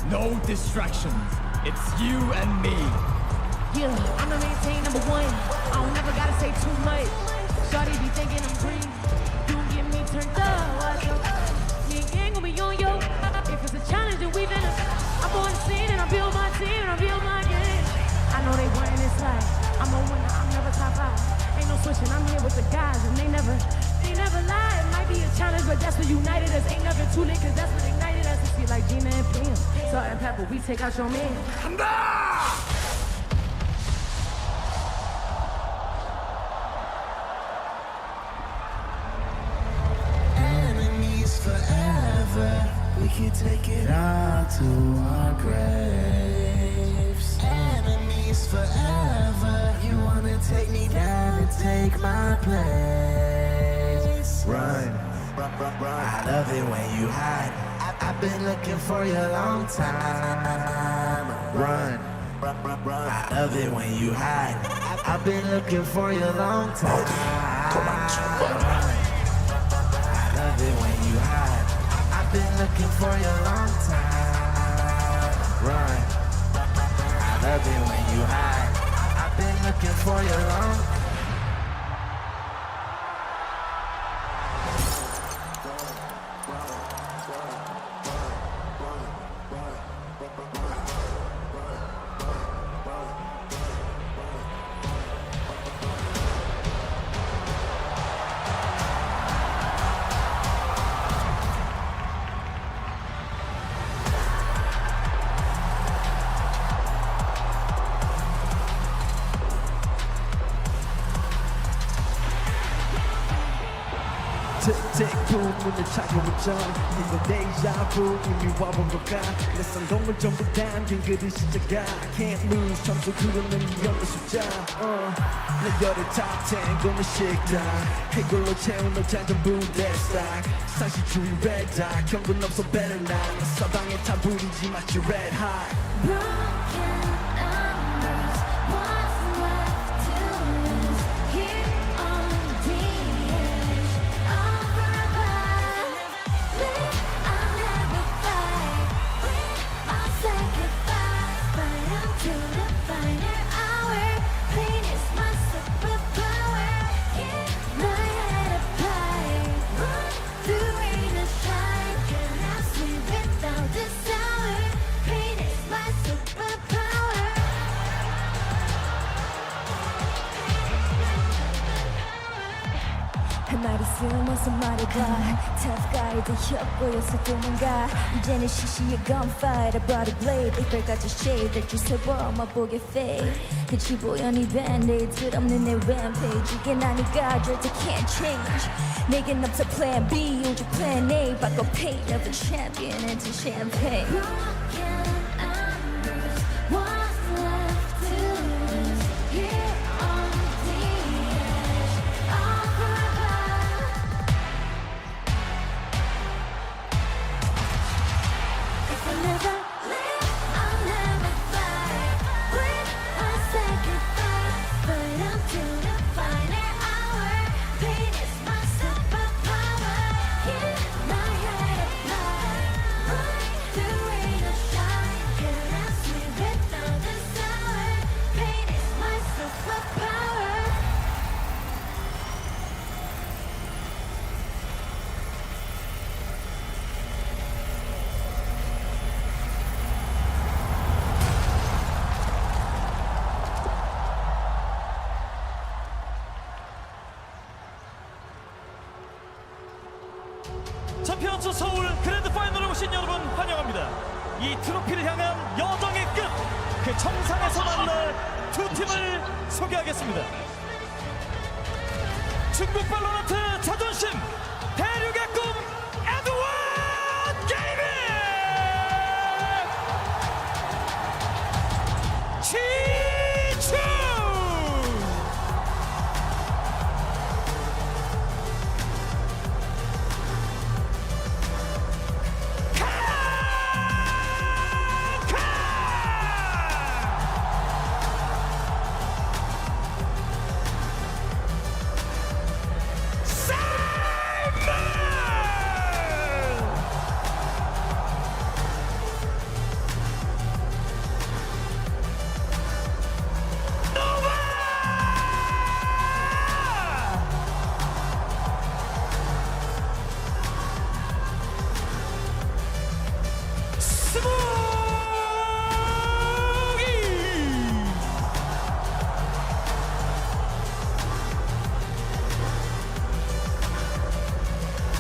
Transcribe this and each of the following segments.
No distractions. It's you and me. Yeah, I'ma maintain number one. I don't never gotta say too much. Shawty be thinking I'm green. You get me turned up. What's up? Me and gang gon' be on yo. If it's a challenge, then we finna. I'm on the scene and I build my team and I build my game. I know they wantin' this life. I'm a winner, I'm never top five. Ain't no switching, I'm here with the guys and they never lie. It might be a challenge, but that's what united us. Ain't nothing too late, cause that's what ignited us. It's like Gina and Pam. Salt and pepper, we take out your man. Enemies forever. We can take it all to our graves. Enemies forever. You wanna take me down and take my place. Run, I love it when you hide. I've been looking for you a long time. Run, I love it when you hide. I've been looking for you a long time. I love it when you hide. I've been looking for you a long time. Run, I love it when you hide. I've been looking for you a long time. 틱틱 문을 차고오죠 이거 데자부 이미 와본 것과 내 성공을 전부 담긴 그리 시작아 Can't lose 점수 그러는 연애 숫자 내 열의 top 10 고는 식당 이걸로 채운 너 잔전 부대스탁 상시주의 red dot 경고는 없어 better not 내 서방에 다 부리지 마치 red hot 말이 쓰면서 말해봐 Tough guy들 협보여서 도망가 이제는 시시해 gunfight I brought a blade 이빨까지 shade 날 주워봐 맛보게 fade 끝이 보여 네 band-aid 없는 내 rampage 이게 나니까 절대 can't change 내겐 없어 plan B 오직 plan A 바꿔 pain of a champion into champagne 챔피언스 서울 그랜드 파이널에 오신 여러분 환영합니다. 이 트로피를 향한 여정의 끝, 그 정상에서 만날 두 팀을 소개하겠습니다. 중국 발로란트 자존심, 대륙의 꿈 에드워드 게이밍! 치추!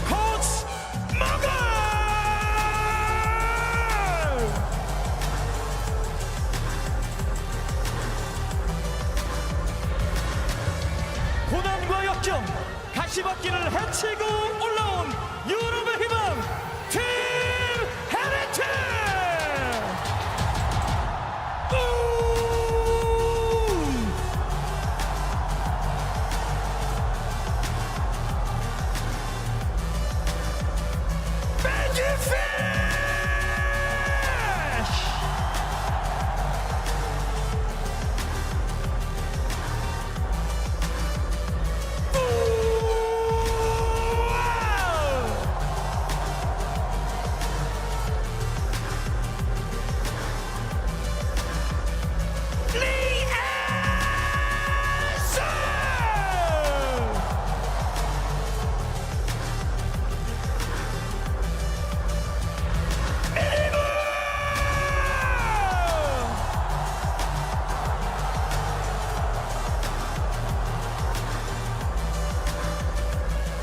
코치 몽골! 고난과 역경, 가시밭길을 헤치고 올라온 유럽의 희망, 팀 헤리티! Magic Fish!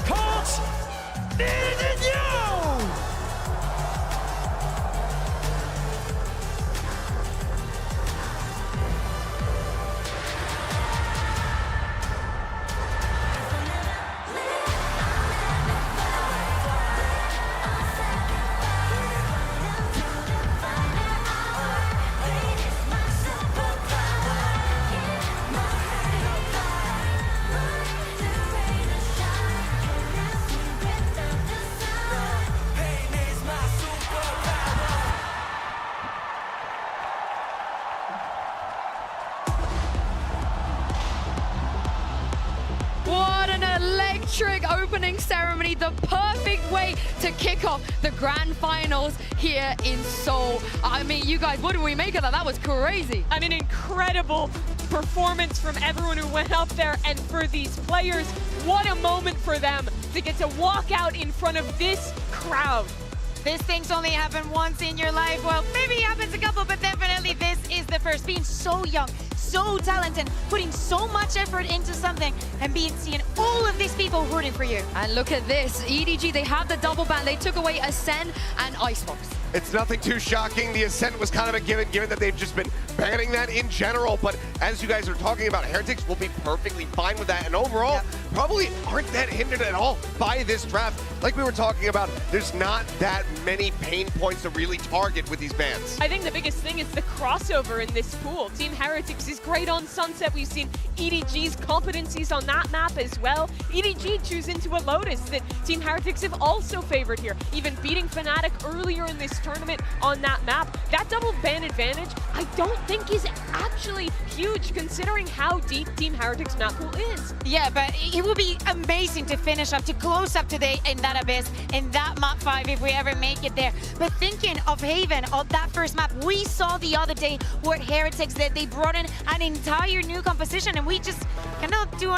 Coach, needed you! What an electric opening ceremony, the perfect way to kick off the grand finals here in Seoul. I mean, you guys, what do we make of that? That was crazy. I mean, incredible performance from everyone who went up there, and for these players, what a moment for them to get to walk out in front of this crowd. These things only happen once in your life. Well, maybe it happens a couple, but definitely this is the first. Being so young, so talented, putting so much effort into something, and seeing all of these people rooting for you. And look at this, EDG, they have the double ban. They took away Ascend and Icebox. It's nothing too shocking. The Ascent was kind of a given that they've just been banning that in general. But as you guys are talking about, Heretics will be perfectly fine with that. And overall, probably aren't that hindered at all by this draft. Like we were talking about, there's not that many pain points to really target with these bans. I think the biggest thing is the crossover in this pool. Team Heretics is great on Sunset. We've seen EDG's competencies on that map as well. EDG choose into a Lotus that Team Heretics have also favored here, even beating Fnatic earlier in this tournament on that map. That double ban advantage, I don't think is actually huge considering how deep Team Heretics map pool is. Yeah, but it would be amazing to finish up, to close up today in that Abyss, in that map 5 if we ever make it there. But thinking of Haven, of that first map, we saw the other day what Heretics did. They brought in an entire new composition, and we just cannot do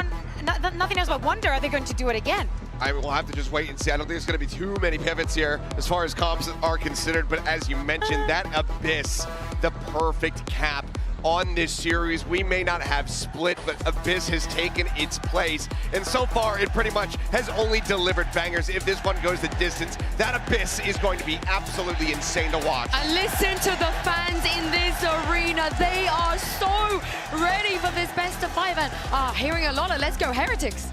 nothing else but wonder, are they going to do it again? I will have to just wait and see. I don't think there's going to be too many pivots here as far as comps are considered. But as you mentioned, that Abyss, the perfect cap on this series. We may not have split, but Abyss has taken its place. And so far, it pretty much has only delivered bangers. If this one goes the distance, that Abyss is going to be absolutely insane to watch. And listen to the fans in this arena. They are so ready for this best of 5. And hearing a lot of "Let's go Heretics."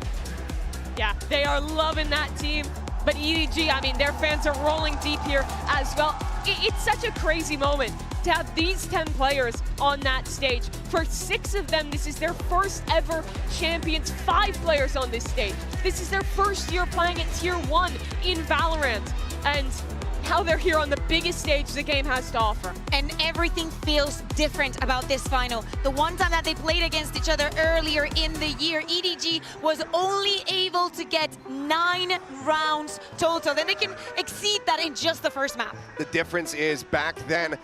Yeah, they are loving that team. But EDG, I mean, their fans are rolling deep here as well. It's such a crazy moment to have these 10 players on that stage. For 6 of them, this is their first ever champions. 5 players on this stage. This is their first year playing at Tier 1 in Valorant. And now they're here on the biggest stage the game has to offer. And everything feels different about this final. The one time that they played against each other earlier in the year, EDG was only able to get 9 rounds total. Then they can exceed that in just the first map. The difference is back then,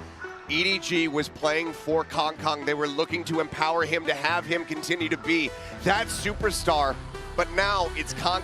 EDG was playing for Kong. They were looking to empower him, to have him continue to be that superstar. But now it's Kong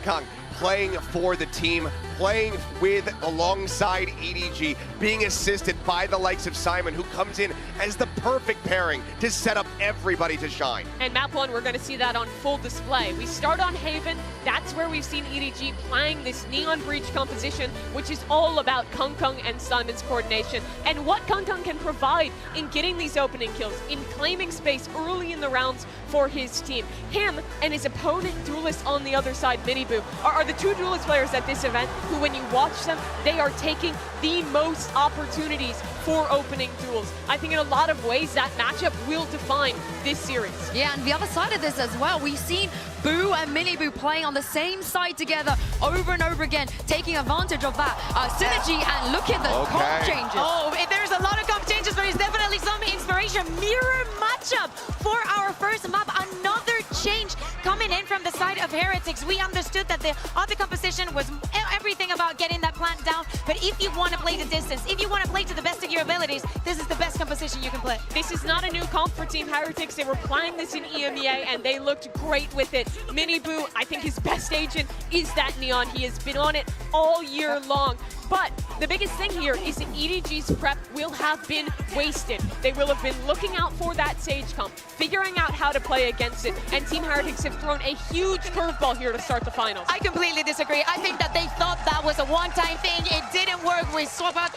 playing for the team, playing with alongside EDG, being assisted by the likes of Simon, who comes in as the perfect pairing to set up everybody to shine. And map 1, we're going to see that on full display. We start on Haven. That's where we've seen EDG playing this Neon Breach composition, which is all about Kung Kung and Simon's coordination, and what Kung Kung can provide in getting these opening kills, in claiming space early in the rounds for his team. Him and his opponent duelist on the other side, Miniboo, are the two duelist players at this event who, when you watch them, they are taking the most opportunities for opening duels. I think in a lot of ways that matchup will define this series. Yeah, and the other side of this as well, we've seen Boo and Miniboo playing on the same side together over and over again, taking advantage of that synergy, and look at the comp changes. Oh, there's a lot of comp changes, but it's definitely some inspiration. Mirror matchup for our first map. Another change coming in from the side of Heretics. We understood that the other composition was everything about getting that plant down, but if you want to play the distance, if you want to play to the best of your abilities, this is the best composition you can play. This is not a new comp for Team Heretics. They were playing this in EMEA and they looked great with it. Miniboo, I think his best agent is that Neon. He has been on it all year long. But the biggest thing here is that EDG's prep will have been wasted. They will have been looking out for that Sage comp, figuring out how to play against it, and Team Heretics have thrown a huge curveball here to start the finals. I completely disagree. I think that they thought that was a one-time thing. It didn't work. We swap out.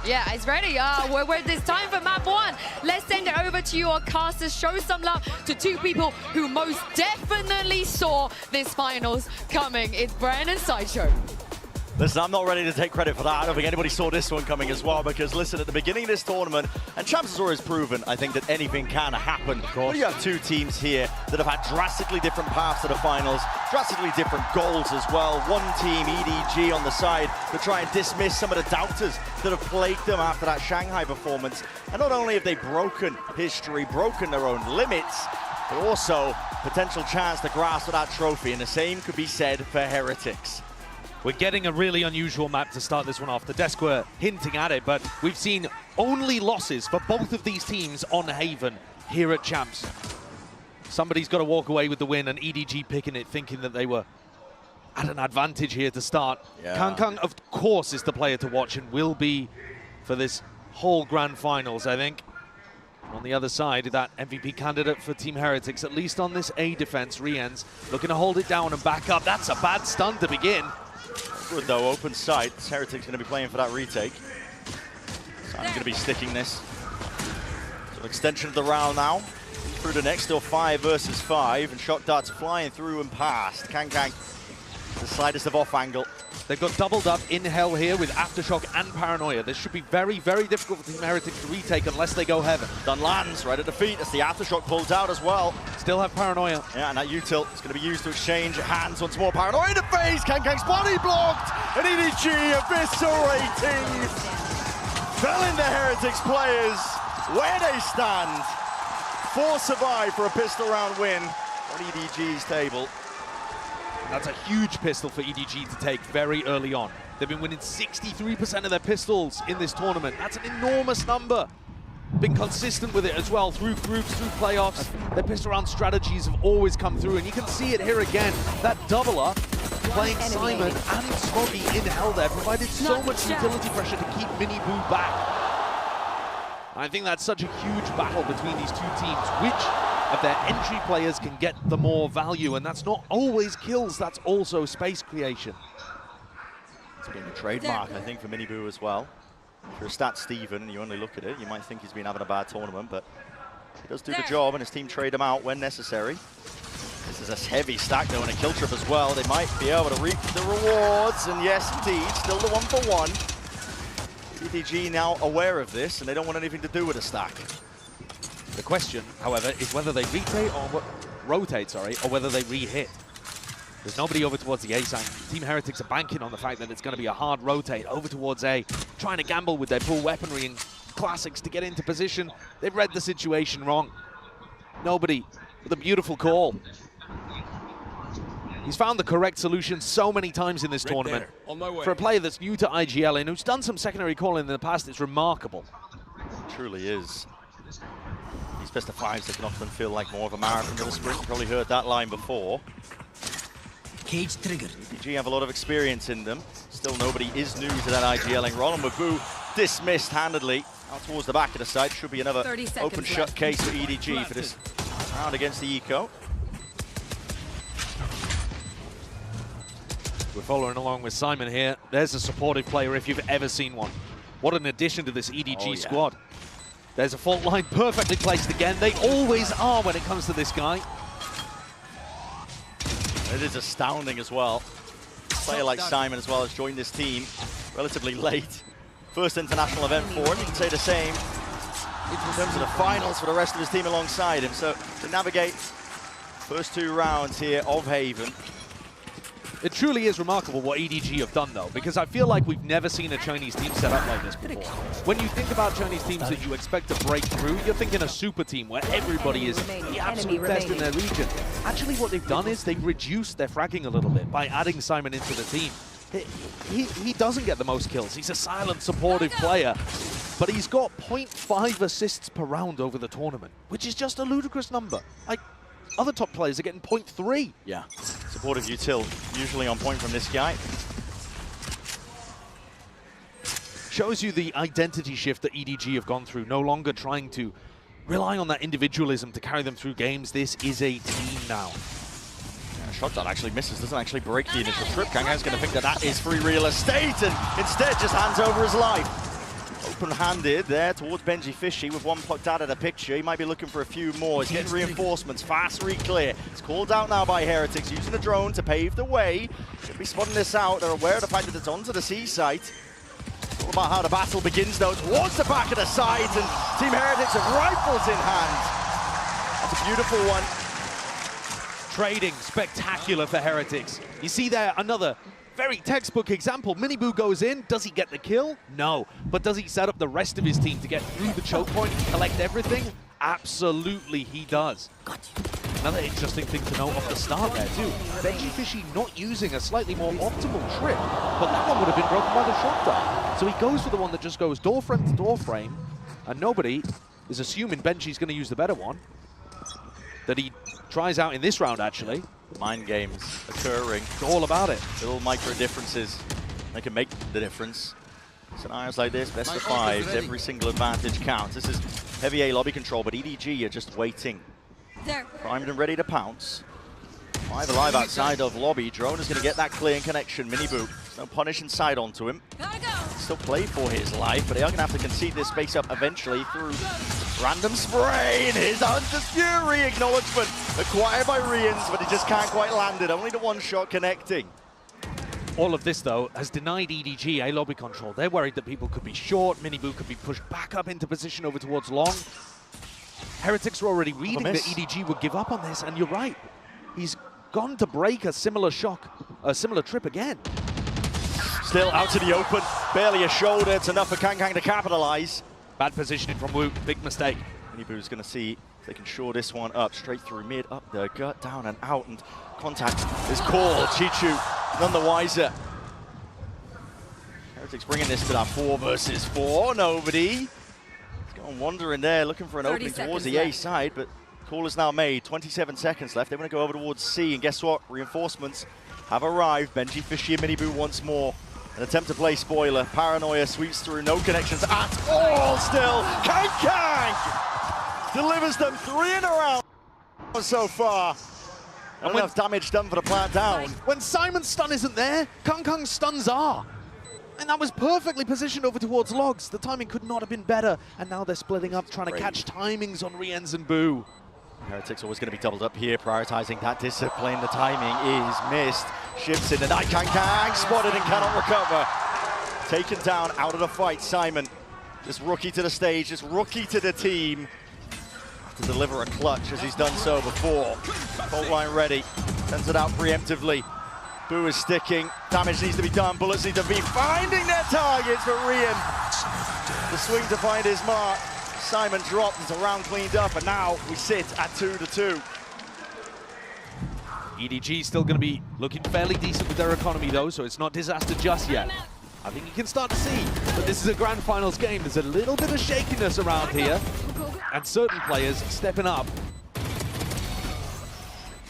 Yeah, it's ready. It's time for map 1. Let's send it over to your casters. Show some love to two people who most definitely saw this finals coming. It's Brian and Sideshow. Listen, I'm not ready to take credit for that. I don't think anybody saw this one coming as well, because listen, at the beginning of this tournament, and Champs has always proven, I think, that anything can happen. Of course. You have two teams here that have had drastically different paths to the finals, drastically different goals as well. One team, EDG, on the side to try and dismiss some of the doubters that have plagued them after that Shanghai performance. And not only have they broken history, broken their own limits, but also potential chance to grasp that trophy. And the same could be said for Heretics. We're getting a really unusual map to start this one off. The desk were hinting at it, but we've seen only losses for both of these teams on Haven here at Champs. Somebody's got to walk away with the win, and EDG picking it, thinking that they were at an advantage here to start. Yeah. Kang Kang, of course, is the player to watch and will be for this whole grand finals, I think. On the other side, that MVP candidate for Team Heretics, at least on this A defense, Rien's looking to hold it down and back up. That's a bad stun to begin. Good though, open sight. Heretics going to be playing for that retake. So I'm going to be sticking this. So extension of the round now. Through the next, still 5 versus 5, and shot darts flying through and past. Kang Kang, the slightest of off angle. They've got doubled up in hell here with Aftershock and Paranoia. This should be very, very difficult for Team Heretics to retake unless they go Heaven. Done lands right at the feet as the Aftershock pulls out as well. Still have Paranoia. Yeah, and that U-tilt is going to be used to exchange hands once more. Paranoia in the face, Kang Kang's body blocked, and EDG eviscerating. Telling the Heretics players where they stand. 4 survive for a pistol round win on EDG's table. That's a huge pistol for EDG to take very early on. They've been winning 63% of their pistols in this tournament. That's an enormous number. Been consistent with it as well through groups, through playoffs. Their pistol round strategies have always come through, and you can see it here again. That doubler playing Simon and Smoggy in hell there provided so much utility pressure to keep Miniboo back. I think that's such a huge battle between these two teams. Which of their entry players can get the more value? And that's not always kills, that's also space creation. It's been a trademark, I think, for Miniboo as well. If you're a stat Steven and you only look at it, you might think he's been having a bad tournament, but he does do the job, and his team trade him out when necessary. This is a heavy stack though, and a kill trip as well. They might be able to reap the rewards, and yes indeed, still the 1-for-1. EDG now aware of this, and they don't want anything to do with a stack. The question, however, is whether they rotate, or whether they re-hit. There's nobody over towards the A side. Team Heretics are banking on the fact that it's going to be a hard rotate over towards A, trying to gamble with their pull weaponry and classics to get into position. They've read the situation wrong. Nobody with a beautiful call. He's found the correct solution so many times in this tournament. For a player that's new to IGL and who's done some secondary calling in the past, it's remarkable. It truly is. These best of fives, they can often feel like more of a marathon than a sprint. You've probably heard that line before. Cage triggered. EDG have a lot of experience in them. Still nobody is new to that IGLing. Roland with Boo dismissed handedly. Out towards the back of the side. Should be another open shut case for EDG for this round against the Eco. We're following along with Simon here. There's a supportive player if you've ever seen one. What an addition to this EDG squad. There's a fault line perfectly placed again. They always are when it comes to this guy. It is astounding as well. A player like Simon as well has joined this team relatively late. First international event for him. You can say the same in terms of the finals for the rest of his team alongside him. So to navigate first 2 rounds here of Haven. It truly is remarkable what EDG have done, though, because I feel like we've never seen a Chinese team set up like this before. When you think about Chinese teams that you expect to break through, you're thinking a super team where everybody is the absolute best in their region. Actually, what they've done is they've reduced their fragging a little bit by adding Simon into the team. He doesn't get the most kills. He's a silent, supportive player, but he's got 0.5 assists per round over the tournament, which is just a ludicrous number. Like, other top players are getting 0.3. Yeah, supportive util, usually on point from this guy. Shows you the identity shift that EDG have gone through, no longer trying to rely on that individualism to carry them through games. This is a team now. Yeah, shot that actually misses, doesn't actually break the initial trip. Kangan's going to think that that is free real estate and instead just hands over his life. Open-handed there towards Benji Fishy with one plucked out of the picture. He might be looking for a few more. He's getting reinforcements. Fast re-clear. It's called out now by Heretics, using a drone to pave the way. Should be spotting this out. They're aware of the fact that it's onto the C site. It's all about how the battle begins, though, towards the back of the site, and Team Heretics have rifles in hand. That's a beautiful one. Trading spectacular for Heretics. You see there another very textbook example. Miniboo goes in. Does he get the kill? No. But does he set up the rest of his team to get through the choke point and collect everything? Absolutely he does. Another interesting thing to note off the start there too. Benji Fishy not using a slightly more optimal trip, but that one would have been broken by the shot dart. So he goes for the one that just goes door frame to door frame, and nobody is assuming Benji's going to use the better one. That he tries out in this round actually. Mind games occurring. It's all about it. Little micro differences. They can make the difference. Scenarios like this, best of 5s, every single advantage counts. This is heavy A lobby control, but EDG are just waiting. Primed and ready to pounce. 5 alive outside of lobby. Drone is going to get that clean connection. Miniboo. No punish inside onto him. Still play for his life, but they are going to have to concede this space up eventually through random spray. And his Hunter's Fury acknowledgement acquired by Rians, but he just can't quite land it. Only the one shot connecting. All of this, though, has denied EDG a lobby control. They're worried that people could be short. Miniboo could be pushed back up into position over towards long. Heretics were already reading that EDG would give up on this, and you're right. He's gone to break a similar trip again. Still out to the open, barely a shoulder. It's enough for Kang to capitalize. Bad positioning from Wu, big mistake. Miniboo's going to see if they can shore this one up, straight through mid, up the gut, down and out, and contact is called. Chichu, none the wiser. Heretics bringing this to that 4 versus 4, nobody. He's going wandering there, looking for an opening towards the A side, but call is now made. 27 seconds left. They want to go over towards C, and guess what? Reinforcements have arrived. Benji Fishy and Miniboo once more. An attempt to play spoiler. Paranoia sweeps through, no connections at all still. Kang delivers them 3 in a round so far. And enough damage done for the plant down. When Simon's stun isn't there, Kang's stuns are. And that was perfectly positioned over towards Logs. The timing could not have been better. And now they're splitting up, trying to catch timings on Riens and Boo. Heretics always going to be doubled up here, prioritizing that discipline. The timing is missed. Shifts in the night. Kang spotted and cannot recover. Taken down out of the fight. Simon, this rookie to the stage, this rookie to the team, to deliver a clutch as he's done so before. Fault line ready, sends it out preemptively. Boo is sticking, damage needs to be done, bullets need to be finding their targets for Rian. The swing to find his mark. Simon dropped, his round cleaned up, and now we sit at 2-2. EDG still going to be looking fairly decent with their economy though, so it's not disaster just yet. I think you can start to see that this is a grand finals game. There's a little bit of shakiness around here, and certain players stepping up.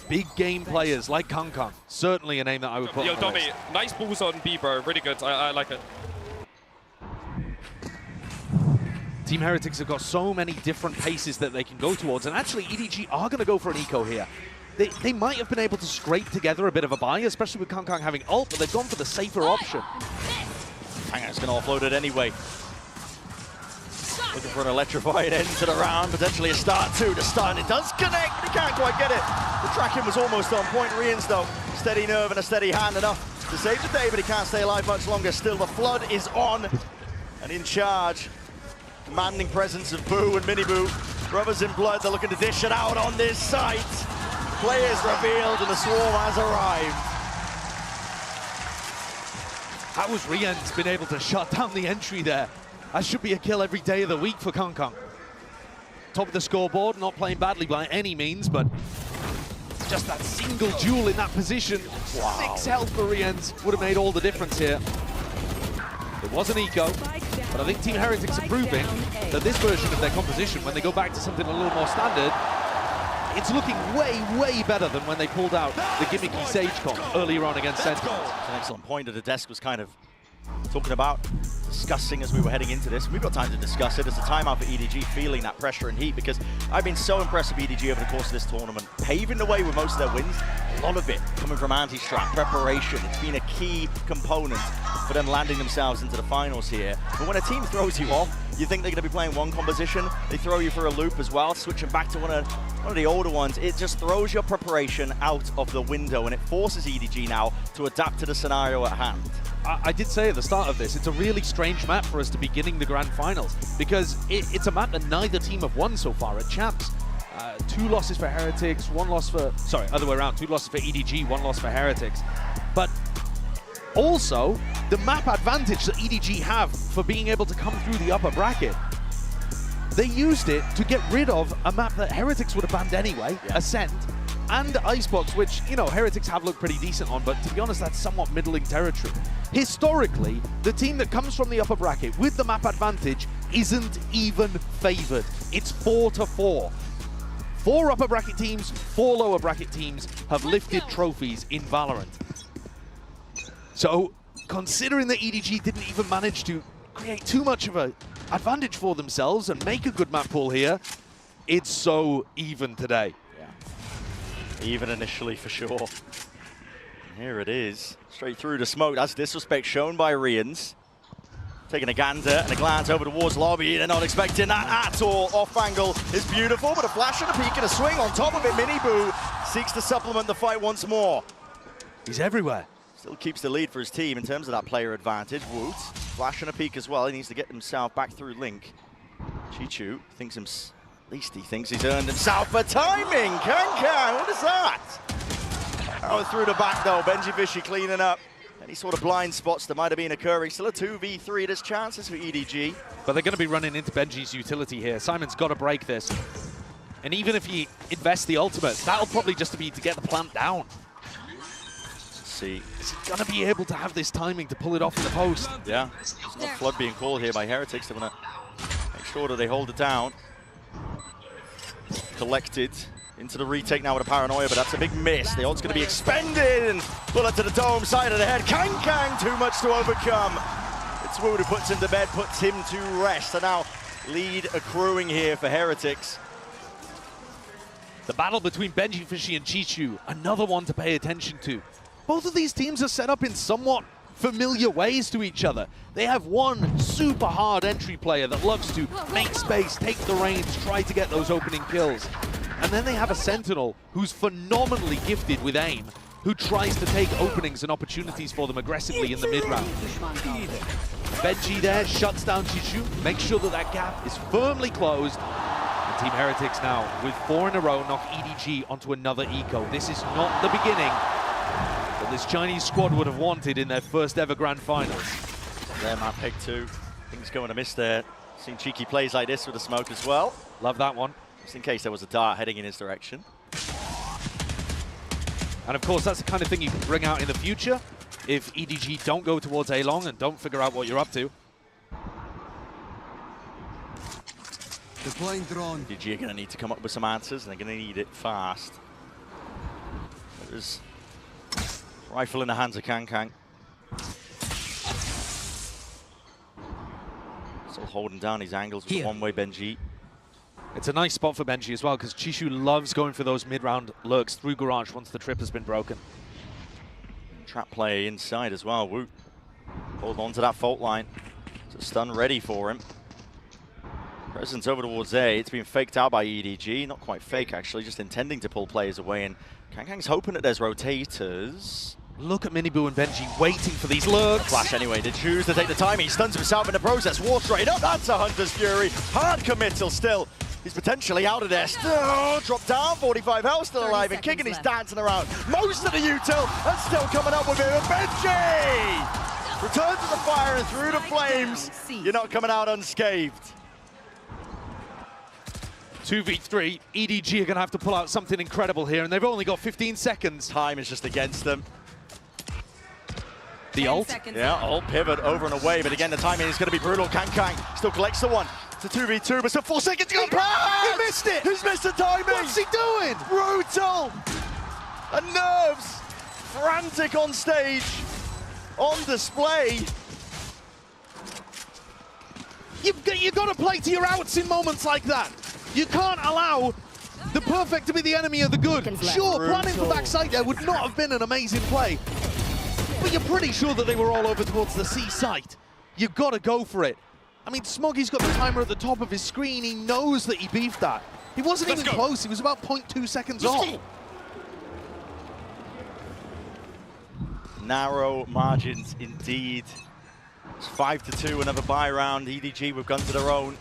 big game players like Kang Kang. Certainly a name that I would put Yo, on the Domi, list. nice balls on B, bro. Really good. I like it. Team Heretics have got so many different paces that they can go towards, and actually EDG are going to go for an eco here. They might have been able to scrape together a bit of a buy, especially with Kang Kang having ult, but they've gone for the safer option. Kang Kang's going to offload it anyway. Looking for an electrifying end to the round, potentially a start two to stun. It does connect, but he can't quite get it. The tracking was almost on point. Rians, though, steady nerve and a steady hand enough to save the day, but he can't stay alive much longer. Still, the flood is on and in charge. Commanding presence of Boo and Mini Boo. Brothers in blood, they're looking to dish it out on this site. Players revealed and the swarm has arrived. How has Rian's been able to shut down the entry there? That should be a kill every day of the week for Kang Kang. Top of the scoreboard, not playing badly by any means, but just that single duel in that position. Wow. 6 health for Rians would have made all the difference here. It was an eco, but I think Team Heretics are proving that this version of their composition, when they go back to something a little more standard, it's looking way, way better than when they pulled out the gimmicky Sage comp earlier on against Sentinels. An excellent point that the desk was kind of talking about, discussing as we were heading into this. We've got time to discuss it. It's a timeout for EDG, feeling that pressure and heat, because I've been so impressed with EDG over the course of this tournament, paving the way with most of their wins. A lot of it coming from anti-strat preparation. It's been a key component for them landing themselves into the finals here. But when a team throws you off, you think they're going to be playing one composition, they throw you for a loop as well, switching back to one of the older ones. It just throws your preparation out of the window, and it forces EDG now to adapt to the scenario at hand. I did say at the start of this, it's a really strange map for us to beginning the grand finals, because it's a map that neither team have won so far at Champs. 2 losses for Heretics, 1 loss for, sorry, other way around, 2 losses for EDG, 1 loss for Heretics. But also, the map advantage that EDG have for being able to come through the upper bracket, they used it to get rid of a map that Heretics would have banned anyway, Ascent, and Icebox, which, you know, Heretics have looked pretty decent on, but to be honest, that's somewhat middling territory. Historically, the team that comes from the upper bracket with the map advantage isn't even favored. It's 4-4. 4 upper bracket teams, 4 lower bracket teams have lifted trophies in Valorant. So, considering that EDG didn't even manage to create too much of an advantage for themselves and make a good map pool here, it's so even today. Even initially, for sure. Here it is. Straight through the smoke. That's disrespect shown by Rians. Taking a gander and a glance over towards lobby. They're not expecting that at all. Off angle is beautiful, but a flash and a peek and a swing on top of it. Mini Boo seeks to supplement the fight once more. He's everywhere. Still keeps the lead for his team in terms of that player advantage. Woot, flash and a peek as well. He needs to get himself back through Link. Chichu thinks at least he thinks he's earned himself a timing. Kang Kang, what is that? Oh, through the back though. Benji Fishy cleaning up any sort of blind spots that might have been occurring. Still a 2v3. There's chances for EDG. But they're going to be running into Benji's utility here. Simon's got to break this. And even if he invests the ultimate, that'll probably just be to get the plant down. Let's see. Is he going to be able to have this timing to pull it off in the post? Yeah. There's no flood being called here by Heretics. They're going to make sure that they hold it down. Collected into the retake now with a paranoia, but that's a big miss. The ult's going to be expended, and bullet to the dome, side of the head. Kang Kang, too much to overcome. It's Wood who puts him to bed, puts him to rest. And now lead accruing here for Heretics. The battle between Benji Fishy and Chichu, another one to pay attention to. Both of these teams are set up in somewhat familiar ways to each other. They have one super hard entry player that loves to make space, take the reins, try to get those opening kills. And then they have a Sentinel who's phenomenally gifted with aim, who tries to take openings and opportunities for them aggressively in the mid-round. Benji there shuts down Chichu, makes sure that that gap is firmly closed. And Team Heretics now, with 4 in a row, knock EDG onto another eco. This is not the beginning that this Chinese squad would have wanted in their first ever grand finals. There, map pick 2. Things going to miss there. Seen cheeky plays like this with the smoke as well. Love that one. Just in case there was a dart heading in his direction. And of course, that's the kind of thing you can bring out in the future if EDG don't go towards A-Long and don't figure out what you're up to. Deploying drone. EDG are going to need to come up with some answers, and they're going to need it fast. There's rifle in the hands of Kang. Still holding down his angles with the one-way Benji. It's a nice spot for Benji as well, because Chishu loves going for those mid-round lurks through Garage once the trip has been broken. Trap play inside as well. Woot hold on to that fault line. It's a stun ready for him. Presence over towards A. It's been faked out by EDG. Not quite fake, actually, just intending to pull players away. And Kang's hoping that there's rotators. Look at Miniboo and Benji waiting for these lurks. Flash anyway, they choose to take the time. He stuns himself in the process. War straight up. That's a Hunter's Fury. Hard committal still. He's potentially out of there. Still dropped down. 45 health, still alive and kicking. He's dancing around. Most of the util and still coming up with him. And Benji return to the fire and through the flames. You're not coming out unscathed. 2v3, EDG are going to have to pull out something incredible here, and they've only got 15 seconds. Time is just against them. The ult? Yeah, ult pivot over and away, but again, the timing is going to be brutal. Kang still collects the one. It's a 2v2, but still 4 seconds to go. He missed it! He's missed the timing! What's he doing? Brutal! And nerves, frantic on stage, on display. You've got to play to your outs in moments like that. You can't allow the perfect to be the enemy of the good. Sure, planning for backside there would not have been an amazing play, but you're pretty sure that they were all over towards the C site. You've got to go for it. I mean, Smoggy's got the timer at the top of his screen. He knows that he beefed that. He wasn't even close. He was about 0.2 seconds off. Narrow margins indeed. It's 5-2, another buy round. EDG with guns of their own.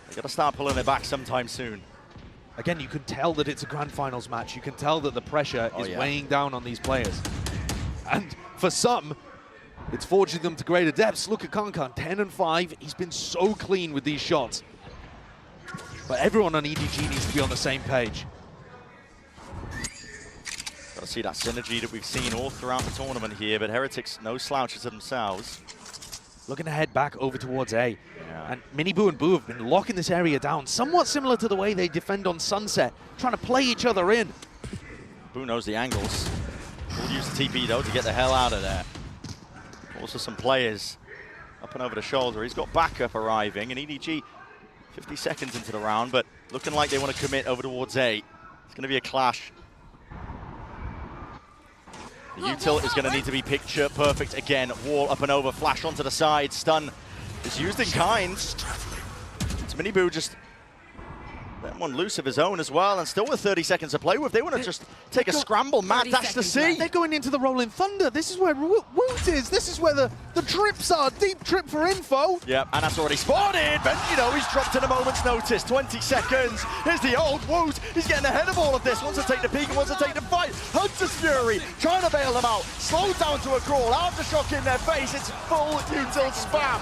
They've got to start pulling it back sometime soon. Again, you can tell that it's a grand finals match. You can tell that the pressure is weighing down on these players. And for some, it's forging them to greater depths. Look at Kankan, 10-5. He's been so clean with these shots. But everyone on EDG needs to be on the same page. Got to see that synergy that we've seen all throughout the tournament here, but Heretics no slouches of themselves. Looking to head back over towards A. And Miniboo and Boo have been locking this area down, somewhat similar to the way they defend on Sunset, trying to play each other in. Boo knows the angles. Will use the TP though to get the hell out of there. Also some players up and over the shoulder. He's got backup arriving, and EDG 50 seconds into the round, but looking like they want to commit over towards A. It's going to be a clash. The util is going to need to be picture perfect again. Wall up and over, flash onto the side, stun is used in kind. It's Miniboo just let one loose of his own as well, and still with 30 seconds to play with. They want to just take a scramble, mad dash to C. They're going into the Rolling Thunder. This is where Woot is. This is where the trips are. Deep trip for info. Yep, and that's already spotted. Benji, though, he's dropped at a moment's notice. 20 seconds. Here's the old Woot. He's getting ahead of all of this. Wants to take the peek and wants to take the fight. Hunter's Fury trying to bail them out. Slowed down to a crawl. Aftershock in their face. It's full util spam.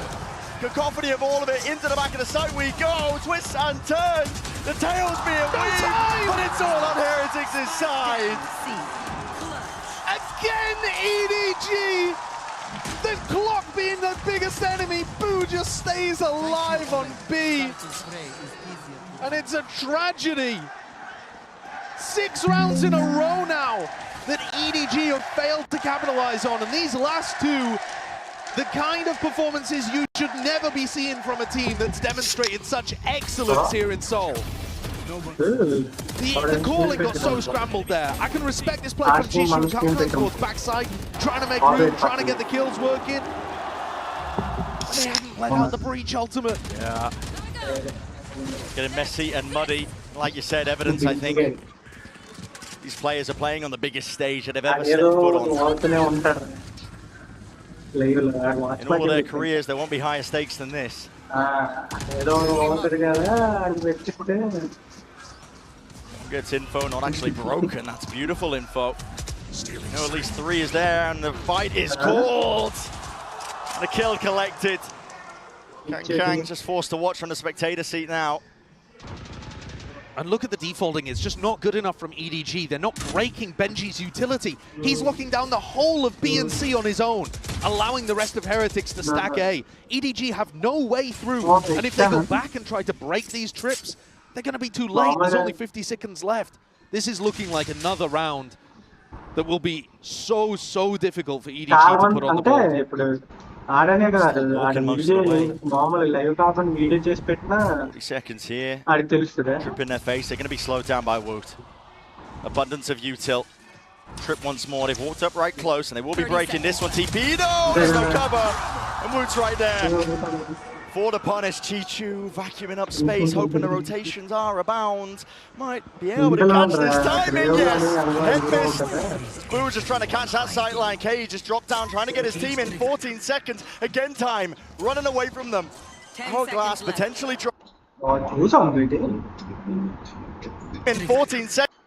Cacophony of all of it into the back of the site we go. Twists and turns. The tail's being weaved, but it's all on Heretics' side. Again, EDG. The clock being the biggest enemy. Boo just stays alive on B. And it's a tragedy. 6 rounds in a row now that EDG have failed to capitalize on. And these last two, the kind of performances you should never be seeing from a team that's demonstrated such excellence here in Seoul. The calling got so scrambled there. I can respect this play from Chishu, coming towards backside, trying to make room, trying to get the kills working. They haven't let out the breach ultimate. Yeah. Getting messy and muddy. Like you said, evidence, I think, these players are playing on the biggest stage that they've ever set foot on. In all of their careers, there won't be higher stakes than this. Gets info, not actually broken. That's beautiful info. You know, at least 3 is there, and the fight is called. And the kill collected. Kang just forced to watch from the spectator seat now. And look at the defaulting, it's just not good enough from EDG. They're not breaking Benji's utility. He's locking down the whole of B and C on his own, allowing the rest of Heretics to stack A. EDG have no way through, and if they go back and try to break these trips, they're going to be too late. There's only 50 seconds left. This is looking like another round that will be so difficult for EDG చాలా to మంది put on the అంటే board. ఇప్పుడు ఆడనే కదా Walking most of the way. మామూలు live కాకుండా video చేసి పెట్టినా 3 seconds here. ఆడికి తెలుస్తుంది. Trip in their face. They're going to be slowed down by Woot. Abundance of util. Trip once more. They've walked up right close, and they will be breaking this one. TP. No, there's no cover. And Woot's right there. For the punish, Chichu vacuuming up space, hoping the rotations are abound. Might be able to catch this timing, yes. Head missed. Boo just trying to catch that sideline. K just dropped down, trying to get his team in 14 seconds. Again time, running away from them. Hourglass potentially చూసాం వీటి in 14 seconds.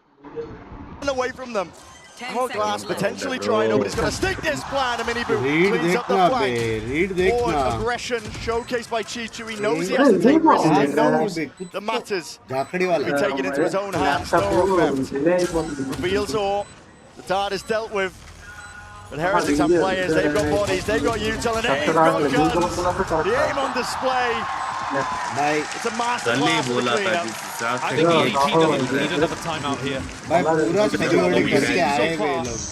Running away from them. Hourglass potentially trying, nobody's going to stick this plan. A mini boot cleans up the flank. Forward aggression showcased by Chichu. He knows he has to take risks. He knows the matters. He'll be taken into his own hands. Reveals all. The dart is dealt with. But Heretics have players, they've got bodies, they've got util, and they've got guns. The aim on display. It's a massive blast to clean up. I think EDG need another timeout here.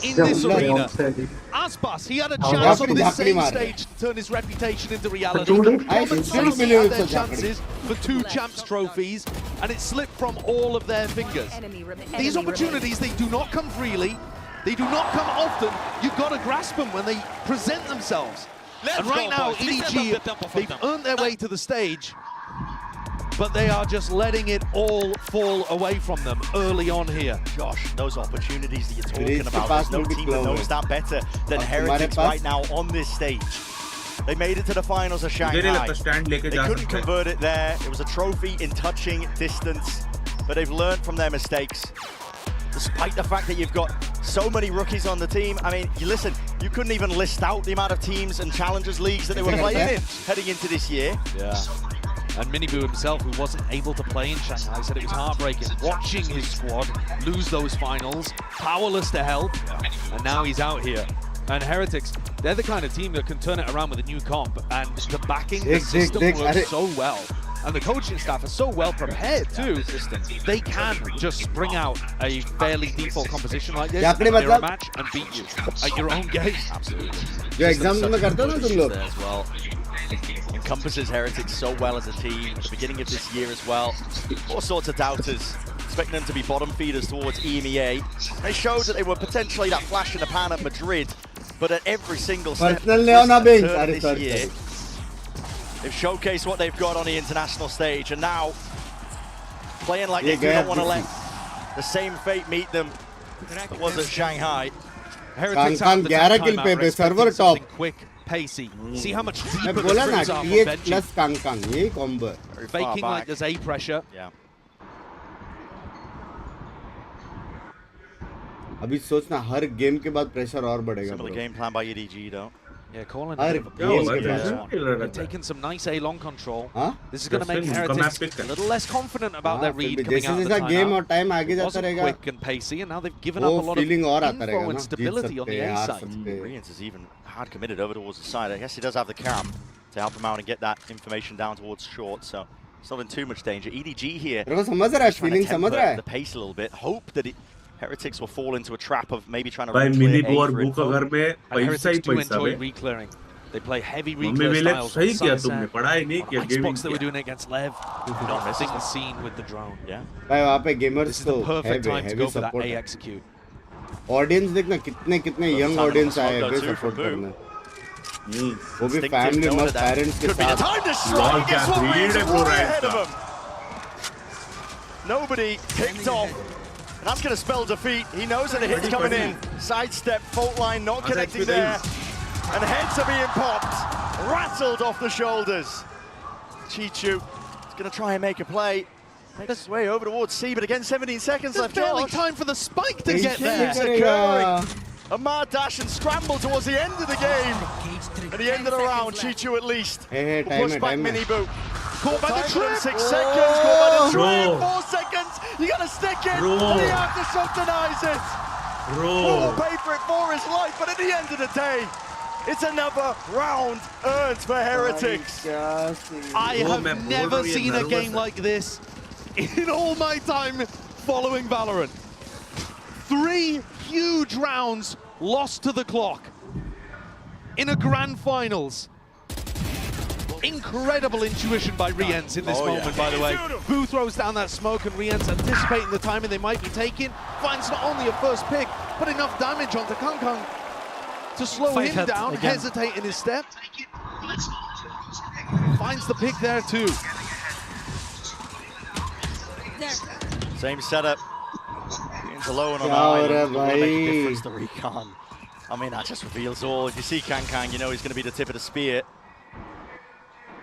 In this arena, Aspas, he had a chance on this same stage to turn his reputation into reality. Had their chances for 2 champs trophies, and it slipped from all of their fingers. These opportunities, they do not come freely. They do not come often. You've got to grasp them when they present themselves. And right now, EDG, they've earned their way to the stage, but they are just letting it all fall away from them early on here. Gosh, those opportunities that you're talking about, there's no team that knows that better than Heretics right now on this stage. They made it to the finals of Shanghai. They couldn't convert it there. It was a trophy in touching distance, but they've learned from their mistakes. Despite the fact that you've got so many rookies on the team, I mean, you couldn't even list out the amount of teams and challengers leagues that they were playing in heading into this year. Yeah. And Miniboo himself, who wasn't able to play in Shanghai, said it was heartbreaking watching his squad lose those finals, powerless to help, and now he's out here. And Heretics, they're the kind of team that can turn it around with a new comp, and the backing, the system works so well. And the coaching staff are so well prepared too. They can just spring out a fairly default composition like this, mirror match, and beat you at your own game. Absolutely. As well. Encompasses Heretics so well as a team at the beginning of this year as well. All sorts of doubters, expecting them to be bottom feeders towards EMEA. They showed that they were potentially that flash in the pan at Madrid, but at every single step this year, they've showcased what they've got on the international stage, and now playing like they do not want to let the same fate meet them that was at Shanghai. Heretics have the timeout, expecting something quick, pacey. See how much deeper the trips are from benching. Faking like there's A pressure. Yeah. अभी सोचना हर game के बाद pressure और बढ़ेगा. Similar game plan by EDG though. Yeah, Colin. They're taking some nice A long control. This is going to make Heretics a little less confident about their read coming out of the timeout. game और time आगे It जाता wasn't रहेगा. quick and pacey, and now they've given up a lot of info and stability on the A side. Rians is even hard committed over towards the side. I guess he does have the cam to help him out and get that information down towards short, so it's not in too much danger. EDG here trying to temper the pace a little bit. Hope that Heretics will fall into a trap of maybe trying to re-clear A for info. Heretics do enjoy re-clearing. They play heavy re-clear styles on Sunset, on Xbox they were doing it against Lev. Not missing the scene with the drone. Yeah. This is the perfect time to go for that A execute. Audience देखना कितने young audience आए हैं बे support करने. वो भी family में parents के साथ. Lol क्या 3 ahead of him. Nobody picked off. And that's going to spell defeat. He knows that the hit's coming in. Sidestep, fault line not connecting there. And heads are being popped. Rattled off the shoulders. Chichu is going to try and make a play. Makes his way over towards C, but again, 17 seconds left. Barely time for the spike to get there. It's occurring. A mad dash and scramble towards the end of the game. At the end of the round, Chichu at least will push back Mini Boot. Caught by the trip. 6 seconds. Caught by the trip. 4 seconds. You got to stick it. And you have to subtonize it. Will pay for it for his life, but at the end of the day, it's another round earned for Heretics. I have never seen a game like this in all my time following Valorant. 3 huge rounds lost to the clock in a grand finals. Incredible intuition by Riens in this moment, by the way. Boo throws down that smoke and Riens anticipating the timing they might be taking, finds not only a first pick, but enough damage onto Kangkang to slow him down, hesitate in his step. Finds the pick there too. Same setup. Riens alone on the island. Make a difference to Recon. I mean, that just reveals all. If you see Kangkang, you know he's going to be the tip of the spear.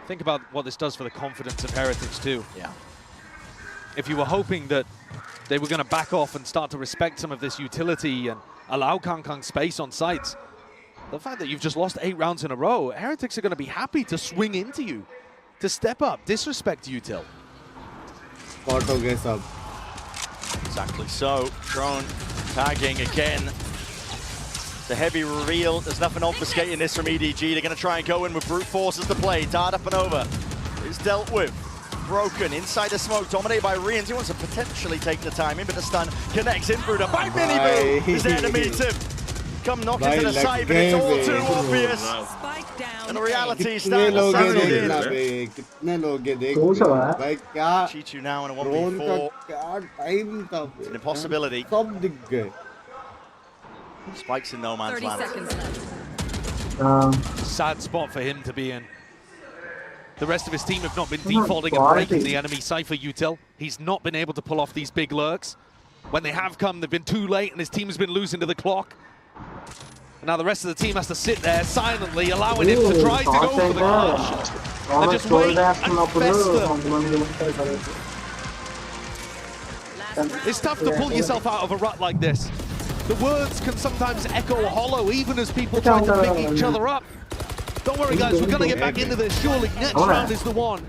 Think about what this does for the confidence of Heretics too. Yeah. If you were hoping that they were going to back off and start to respect some of this utility and allow Kangkang space on sites, the fact that you've just lost 8 rounds in a row, Heretics are going to be happy to swing into you, to step up, disrespect Util. Auto gets up. Exactly so. Drone tagging again. The heavy reveal. There's nothing obfuscating this from EDG. They're going to try and go in with brute force as the play. Dart up and over. It's dealt with. Broken inside the smoke, dominated by Riens. He wants to potentially take the timing, but the stun connects in through the back. Miniboo is there to meet him. Come knock into the side, but it's all too obvious. And the reality stands Chichu now in a 1v4. It's an impossibility. Spike's in no man's land. Sad spot for him to be in. The rest of his team have not been defaulting and breaking the enemy Cypher Util. He's not been able to pull off these big lurks. When they have come, they've been too late and his team has been losing to the clock. And now the rest of the team has to sit there silently, allowing him to try to go for the clutch. And just wait and fester. It's tough to pull yourself out of a rut like this. The words can sometimes echo hollow, even as people try to pick each other up. Don't worry, guys, we're going to get back into this. Surely next round is the one.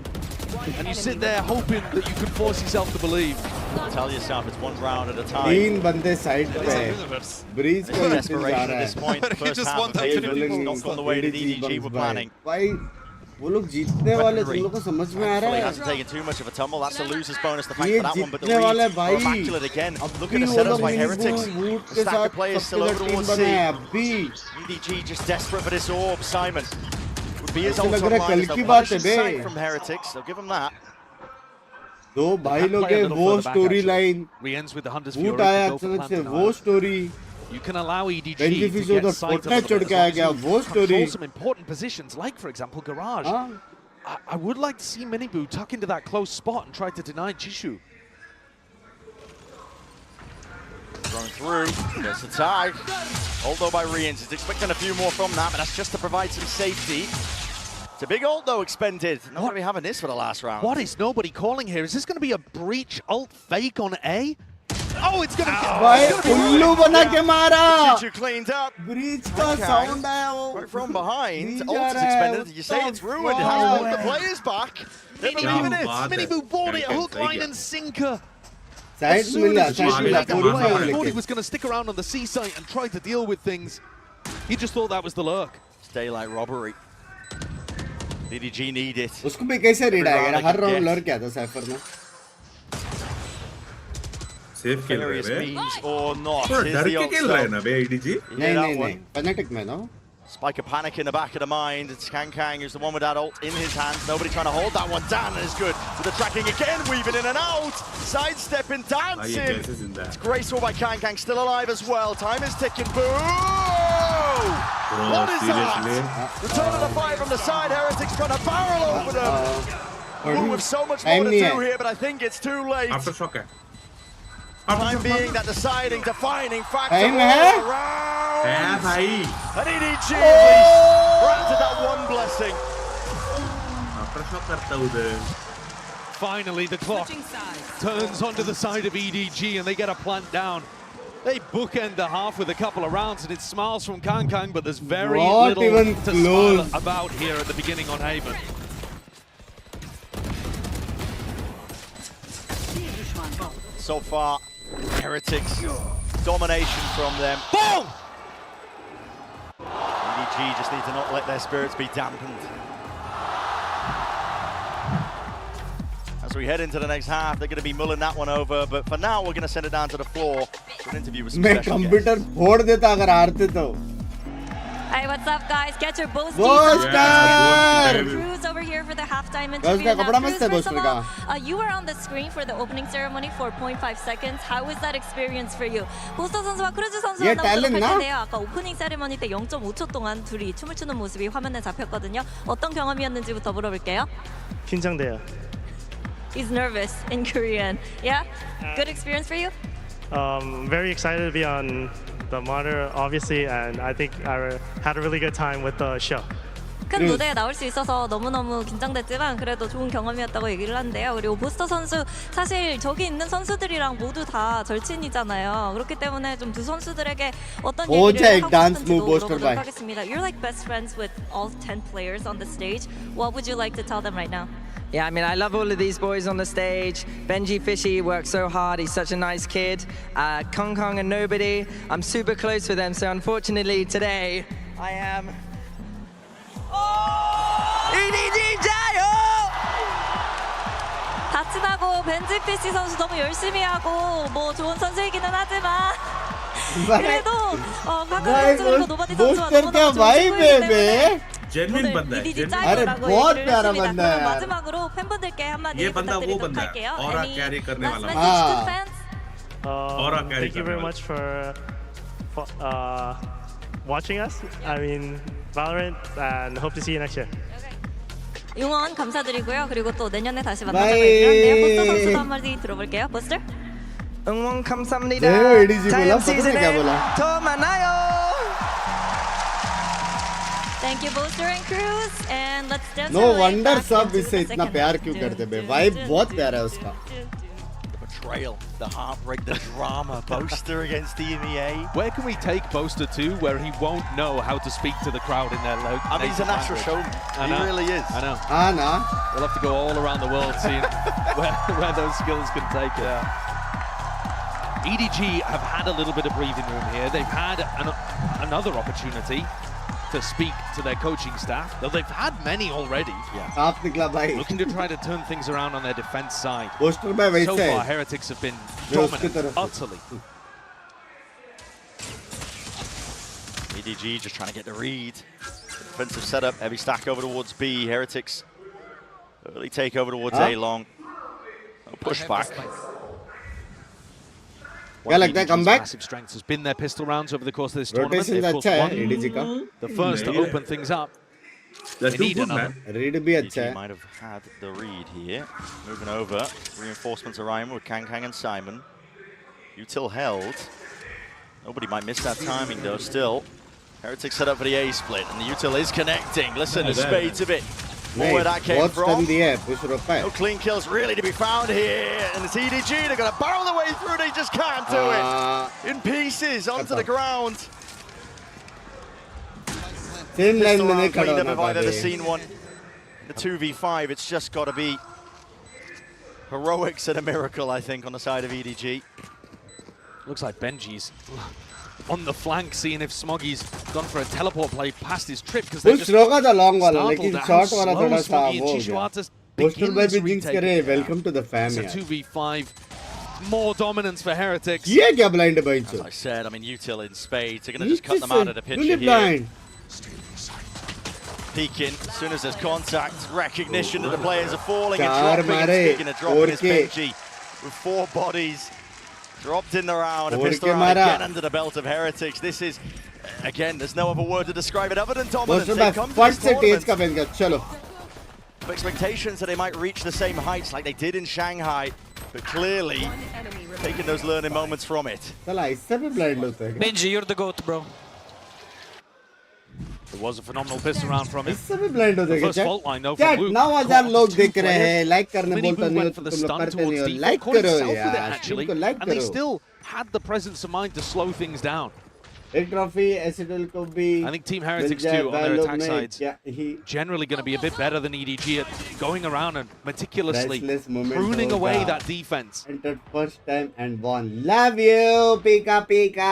And you sit there hoping that you can force yourself to believe. Tell yourself it's one round at a time. 3 bande side pe. Breeze ko desperation at this point. The first half of Haven not gone the way that EDG were planning. Why? वो लोग जीतने वाले तुम लोग को समझ में आ रहा है. Hasn't taken too much of a tumble. That's a loser's bonus to thank for that one. But the reads are immaculate again. Look at the setups by Heretics. The stack of players still over towards C. EDG just desperate for this orb. Simon would be his ult online. There's no punishing sight from Heretics. They'll give him that. दो भाई लोग के वो story line. Riens with the Hunter's Fury. Fury. वो story. You can allow EDG to get sight of control some important positions, like, for example, Garage. I would like to see Miniboo tuck into that close spot and try to deny Chishu. Thrown through, gets the tag. Although by Riens, he's expecting a few more from that, but that's just to provide some safety. It's a big ult, though, expended. Not going to be having this for the last round. What is nobody calling here? Is this going to be a breach ult fake on A? Oh, it's gonna उल्लू बना के मारा. Chichu cleaned up. Breach का sound आया वो. Right from behind. Ult is expended. You say it's ruined. It has put the players back. Miniboo bought it, hook, line, and sinker. Side मिला. I thought he was going to stick around on the C site and try to deal with things. He just thought that was the lurk. It's daylight robbery. EDG need it. उसको भी कैसे read आएगा? हर round lurk क्या था Cypher में? Safe खेल रहे हैं or not. डर के खेल रहे हैं ना बे EDG नहीं Fnatic में no. Spike a panic in the back of the mind. It's Kangkang who's the one with that ult in his hands. Nobody trying to hold that one down, and it's good. With the tracking again, weaving in and out. Sidestepping, dancing. It's graceful by Kangkang, still alive as well. Time is ticking. Boom! What is that? Return of the fire from the side. Heretics trying to barrel over them. With so much more to do here, but I think it's too late. Aftershock. Time being that deciding, defining factor all around. And EDG at least granted that one blessing. Finally, the clock turns onto the side of EDG and they get a plant down. They bookend the half with a couple of rounds and it smiles from Kangkang, but there's very little to smile about here at the beginning on Haven. So far, Heretics, domination from them. Boom! EDG just need to not let their spirits be dampened. As we head into the next half, they're going to be mulling that one over. But for now, we're going to send it down to the floor for an interview with some मैं special computer guests. फोड़ देता अगर हारते तो. Hey, what's up, guys? Get your boosties Booster! on. Cruz over here for the halftime interview. का Now, कपड़ा Cruz, मस्त है first of Booster all, का. you were on the screen for the opening ceremony for 0.5 seconds. How was that experience for you? 보스터 선수와 크루즈 선수가 얘 나오도록 할 talent 텐데요. 아까 오프닝 세레머니 때 0.5초 동안 둘이 춤을 추는 모습이 화면에 잡혔거든요. 어떤 경험이었는지부터 물어볼게요. 긴장돼요. He's nervous in Korean. Yeah? Good experience for you? Very excited to be on the monitor, obviously, and I think I had a really good time with the show. 큰 무대에 나올 수 있어서 너무너무 긴장됐지만 그래도 좋은 경험이었다고 얘기를 하는데요. 그리고 보스터 선수 사실 저기 있는 선수들이랑 모두 다 절친이잖아요. 그렇기 때문에 좀 두 선수들에게 어떤 얘기를 하고 싶은지도 물어보도록 하겠습니다. You're like best friends with all 10 players on the stage. What would you like to tell them right now? Yeah, I mean, I love all of these boys on the stage. Benji Fishy works so hard. He's such a nice kid. Kong Kong and Nobody. I'm super close with them. So unfortunately today, I am... EDG 자요! 다 친하고 벤지 피시 선수 너무 열심히 하고 뭐 좋은 선수이기는 하지만 그래도 박은 선수 그리고 노바디 선수와 너무너무 좋은 친구이기 때문에 genuine बंदा है. EDG अरे 짜요라고 बहुत 얘기를 प्यारा 했습니다. बंदा है 그럼 यार. 마지막으로 팬분들께 한마디 ये बंदा वो 부탁드리도록 बंदा है. 할게요. ऑरा Any कैरी करने last वाला. message to the fans? Aura carry Thank you very करने much for watching us. I mean, Valorant, and hope to see you next year. 응원 감사드리고요. 그리고 또 내년에 다시 만나자고 바이. 얘기를 하는데요. 보스터 선수도 한마디 들어볼게요. 보스터? 응원 감사합니다. 네, EDG 다음 बोला, पता नहीं 시즌에 क्या बोला. 더 만나요. Thank you, Boaster and Cruz. And let's dance No our way wonder back सब into इससे the इतना second प्यार half. क्यों करते हैं. Vibe बहुत प्यारा है उसका. The betrayal, the heartbreak, the drama. Boaster against EMEA. Where can we take Boaster to where he won't know how to speak to the crowd in their local I mean, he's a natural showman. He really is. I know. हाँ ना. We'll have to go all around the world seeing where those skills can take it. EDG have had a little bit of breathing room here. They've had another opportunity to speak to their coaching staff, though they've had many already. साफ निकला भाई. Looking to try to turn things around on their defense side. Poster में वैसे So है. far, Heretics have been मैं उसकी dominant, तरफ से. utterly. EDG just trying to get the read. Defensive setup, heavy stack over towards B. Heretics early take over towards A long. No pushback. क्या लगता है comeback? Massive strength has been their pistol rounds over the course of this tournament. Rotation They've, of अच्छा course, है won EDG का. the first to open things up. They need another. Read भी अच्छा EDG है. might have had the read here. Moving over. Reinforcements arriving with Kang Kang and Simon. Util held. Nobody might miss that timing though still. Heretics set up for the A split and the Util is connecting. Listen, the spades of it. More where that came from. No clean kills really to be found here. And it's EDG, they're going to barrel their way through, they just can't do it. In pieces, onto the ground. Same line में नहीं खड़ा Cleaned up होना if either the पड़ेगा. scene one. The 2v5, it's just got to be heroics and a miracle, I think, on the side of EDG. Looks like Benji's on the flank, seeing if Smoggy's gone for a teleport play past his trip because they कुछ just रोका था long वाला, startled लेकिन at how short वाला slow थोड़ा सा Smoggy and वो हो Chishuata गया. Poster begin by this भी jinx retake. करे. Welcome to the fam So यार. 2v5, more dominance for Heretics. ये क्या blind है भाई As I said, I mean, Util in spades, they're going to You just cut them out of the picture really here. blind. Peeking, as soon as there's contact, recognition that the players are falling and चार dropping. And मारे, speaking of dropping, it's 4K. Benji with 4 bodies. Dropped in the round, a 4K pistol round मारा. again under the belt of Heretics. This is, again, there's no other word to describe it other than dominance. Poster They by come to फट this से तेज tournament का बन गया. चलो. with expectations that they might reach the same heights like they did in Shanghai, but clearly taking those learning moments from it. चला इससे भी blind होता है. Benji, you're the GOAT, bro. It was a phenomenal pistol round from him. इससे भी blind होता है The first क्या? fault line though क्या from Luke. 9,000 लोग Two देख रहे हैं. players. Like करने Mini बोलता Boo नहीं हो went for तो the तुम लोग stun करते towards नहीं हो. default, Like caught करो himself with it यार. actually, तुमको like and they करो. still had the presence of mind to slow things down. एक ट्रॉफी एसिडल को भी I think Team Heretics मिल जाए too on their Valo attack में. sides Yeah, he generally going to be a bit better than EDG at going around and meticulously priceless moment pruning होगा. away that defense. Entered first time and won. Love you, Pika Pika.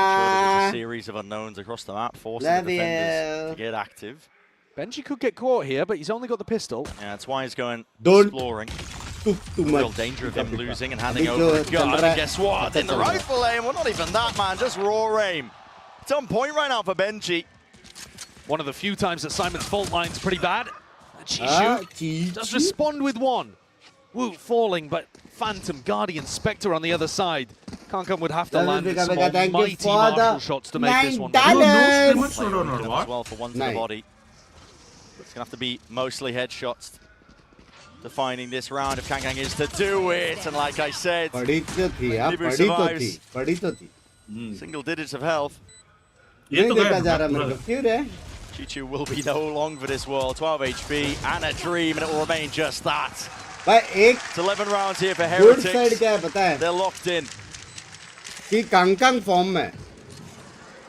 A series of unknowns across the map, forcing Love the defenders you. to get active. Benji could get caught here, but he's only got the pistol. Yeah, that's why he's going Don't. exploring. too much. Real danger of him losing and handing over a gun. And guess what? In the rifle aim, well, not even that, man. Just raw aim. It's on point right now for Benji. One of the few times that Simon's fault line's pretty bad. Chishu does respond with one. Woo falling, but Phantom, Guardian, Spectre on the other side. Kankan would have to land some almighty martial shots to make this one. As well for one to the body. It's going to have to be mostly headshots defining this round if Kankan is to do it. And like I said, Nibu survives. Single digits of health. Chichu will be no longer for this world. 12 HP and a dream, and it will remain just that. It's 11 rounds here for Heretics. They're locked in.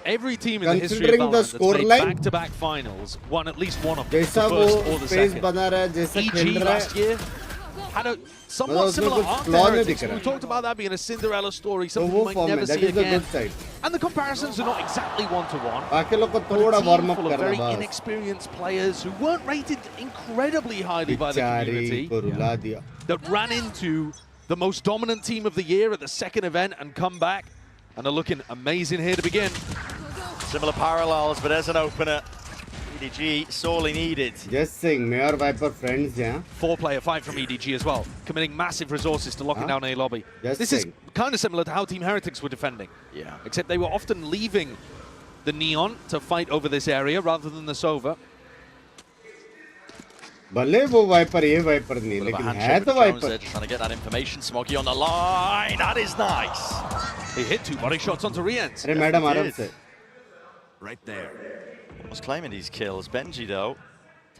Every team in the history of Valorant that's made back-to-back finals won at least one of them, the first or the second. EG last year had a somewhat similar arc to Heretics. We talked about that being a Cinderella story, something we might never see again. And the comparisons are not exactly one-to-one. But a team full of very inexperienced players who weren't rated incredibly highly by the community that ran into the most dominant team of the year at the second event and come back and are looking amazing here to begin. Similar parallels, but as an opener, EDG sorely needed. Just saying, Mayor Viper friends, yeah. 4-player fight from EDG as well, committing massive resources to locking down A lobby. This is kind of similar to how Team Heretics were defending. Yeah. Except they were often leaving the Neon to fight over this area rather than the Sova. भले वो wiper ये wiper नहीं लेकिन है तो wiper just trying to get that information. Smoggy on the line. That is nice. He hit 2 body shots onto Riens. अरे madam आराम से. Right there. Was claiming these kills. Benji though,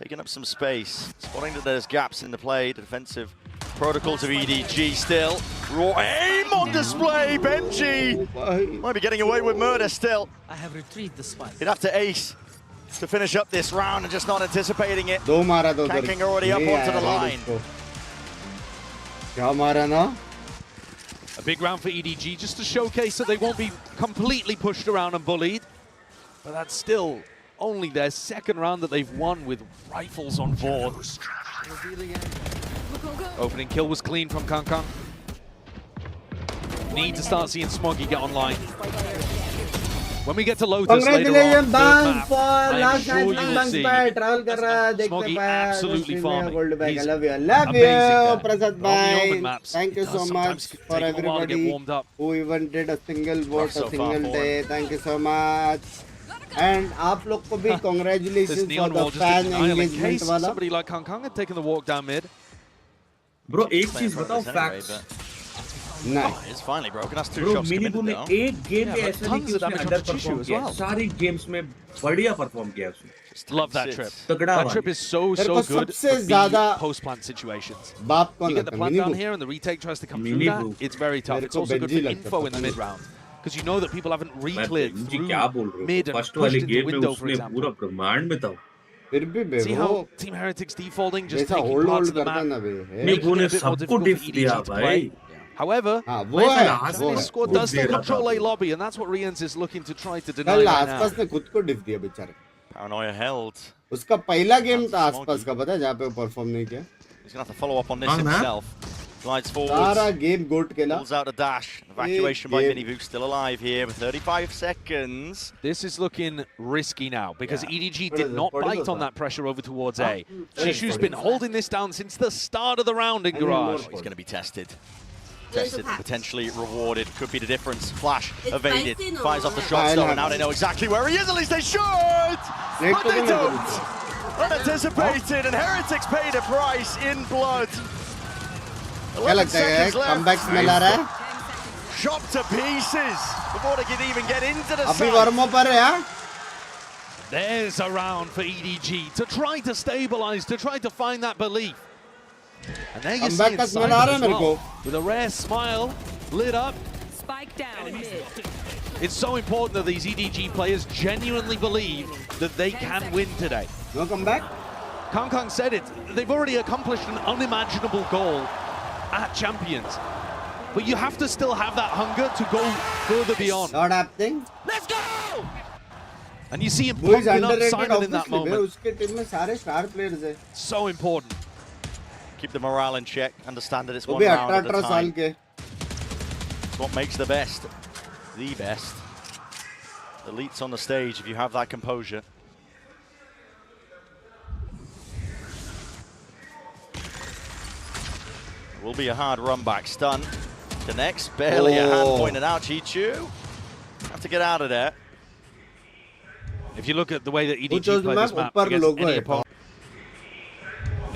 taking up some space, spotting that there's gaps in the play. The defensive protocols of EDG still. Raw aim on display. Benji might be getting away with murder still. I have retrieved the spike. He'd have to ace to finish up this round and just not anticipating it. Kanking already up onto the line. A big round for EDG just to showcase that they won't be completely pushed around and bullied. But that's still only their second round that they've won with rifles on board. Opening kill was clean from Kankan. Need to start seeing Smoggy get online. When we get to Lotus later on, Bang for last night Bang by travel kar raha Smoggy absolutely farming. He's love you, Prasad bhai. Thank you so much for everybody who even did a single vote, a single day. Thank you so much. And आप लोग को भी congratulations for the fan engagement वाला. Somebody like Kankan had taken the walk down mid. Bro, एक चीज बताओ facts. Nice. It's finally broken. That's 2 Bro, shots committed ने now. एक गेम में ऐसा नहीं कि उसने अंडर परफॉर्म किया. सारी गेम्स में बढ़िया परफॉर्म किया उसने. Love that trip. That trip is so good for post-plant situations. You get the plant down here and the retake tries to come through that. It's very tough. It's also good for info in the mid round. Because you know that people haven't re-cleared through mid and pushed into the window, for example. See how Team Heretics defaulting, just taking parts of the map, making it a bit more difficult for EDG to play. However, this squad does still control A lobby, and that's what Riens is looking to try to deny right now. Paranoia held. उसका पहला game था आसपास का पता है जहाँ पे वो परफॉर्म नहीं किया. He's gonna have to follow up on this himself. Glides forward. सारा गेम गोट केला. Pulls out a dash. Evacuation by Minivook still alive here with 35 seconds. This is looking risky now because EDG did not bite on that pressure over towards A. Shishu's been holding this down since the start of the round in Garage. He's going to be tested. Tested, potentially rewarded. Could be the difference. Flash evaded. Fires off the shot though, and now they know exactly where he is. At least they should! But they don't! Unanticipated, and Heretics paid a price in blood. 11 seconds left. Shot to pieces before they could even get into the site. There's a round for EDG to try to stabilize, to try to find that belief. And there you see Simon as well, with a rare smile lit up. Spike down mid. It's so important that these EDG players genuinely believe that they can win today. No comeback? Kankan said it. They've already accomplished an unimaginable goal at Champions. But you have to still have that hunger to go further beyond. Not happening. Let's go! And you see him pumping up Simon in that moment. उसके team में सारे star players हैं. So important. Keep the morale in check. Understand that it's वो one भी round at a 18 साल time. के It's what makes the best. The best. Elites on the stage if you have that composure. It will be a hard run back. Stun. Connects. Barely a hand pointed out. Chichu. Have to get out of there. If you look at the way that EDG play this map against any opponent,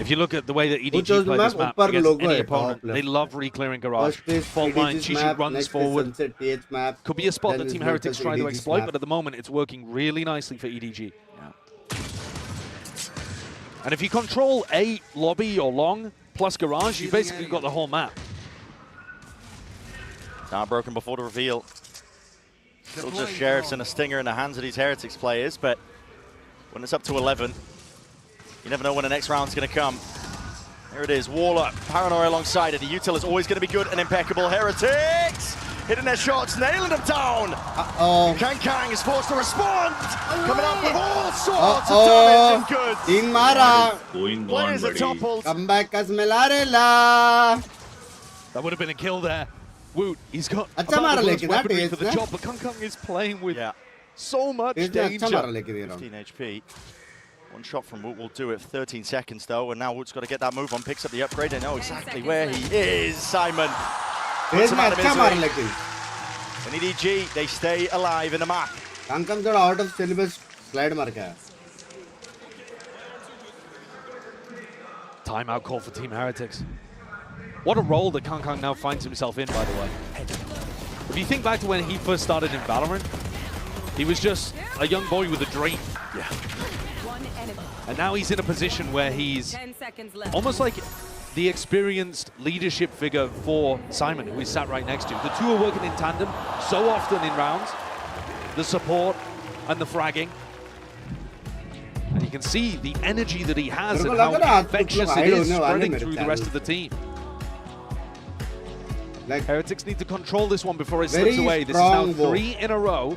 if you look at the way that EDG play this map against any opponent, they love re-clearing garage. Fault line, Chichi runs forward. Could be a spot that Team Heretics try to exploit, but at the moment it's working really nicely for EDG. And if you control a lobby or long plus garage, you basically got the whole map. Now broken before the reveal. Still just Sheriffs and a stinger in the hands of these Heretics players, but when it's up to 11, you never know when the next round's going to come. There it is, Waller, Paranoia alongside it. The util is always going to be good and impeccable. Heretics hitting their shots, nailing them down. Kang is forced to respond, coming up with all sorts of damage and goods. तीन मारा. Players are toppled. Comeback का मिला रे ला. That would have been a kill there. Woot, he's got अच्छा मारा लेकिन ना weaponry for test the ना. job, but Kang is playing with so much danger. अच्छा मारा लेकिन ये 15 HP. One shot from Woot will do it. 13 seconds though, and now Woot's got to get that move on. Picks up the upgrade. They know exactly where he is. Simon puts him out of misery. And EDG, they stay alive in the map. Kang थोड़ा out of syllabus slide मार के. Timeout call for Team Heretics. What a role that Kang now finds himself in, by the way. If you think back to when he first started in Valorant, he was just a young boy with a dream. Yeah. And now he's in a position where he's almost like the experienced leadership figure for Simon, who is sat right next to. The two are working in tandem so often in rounds. The support and the fragging. And you can see the energy that he has and how infectious it is spreading through the rest of the team. Heretics need to control this one before it slips away. This is now 3 in a row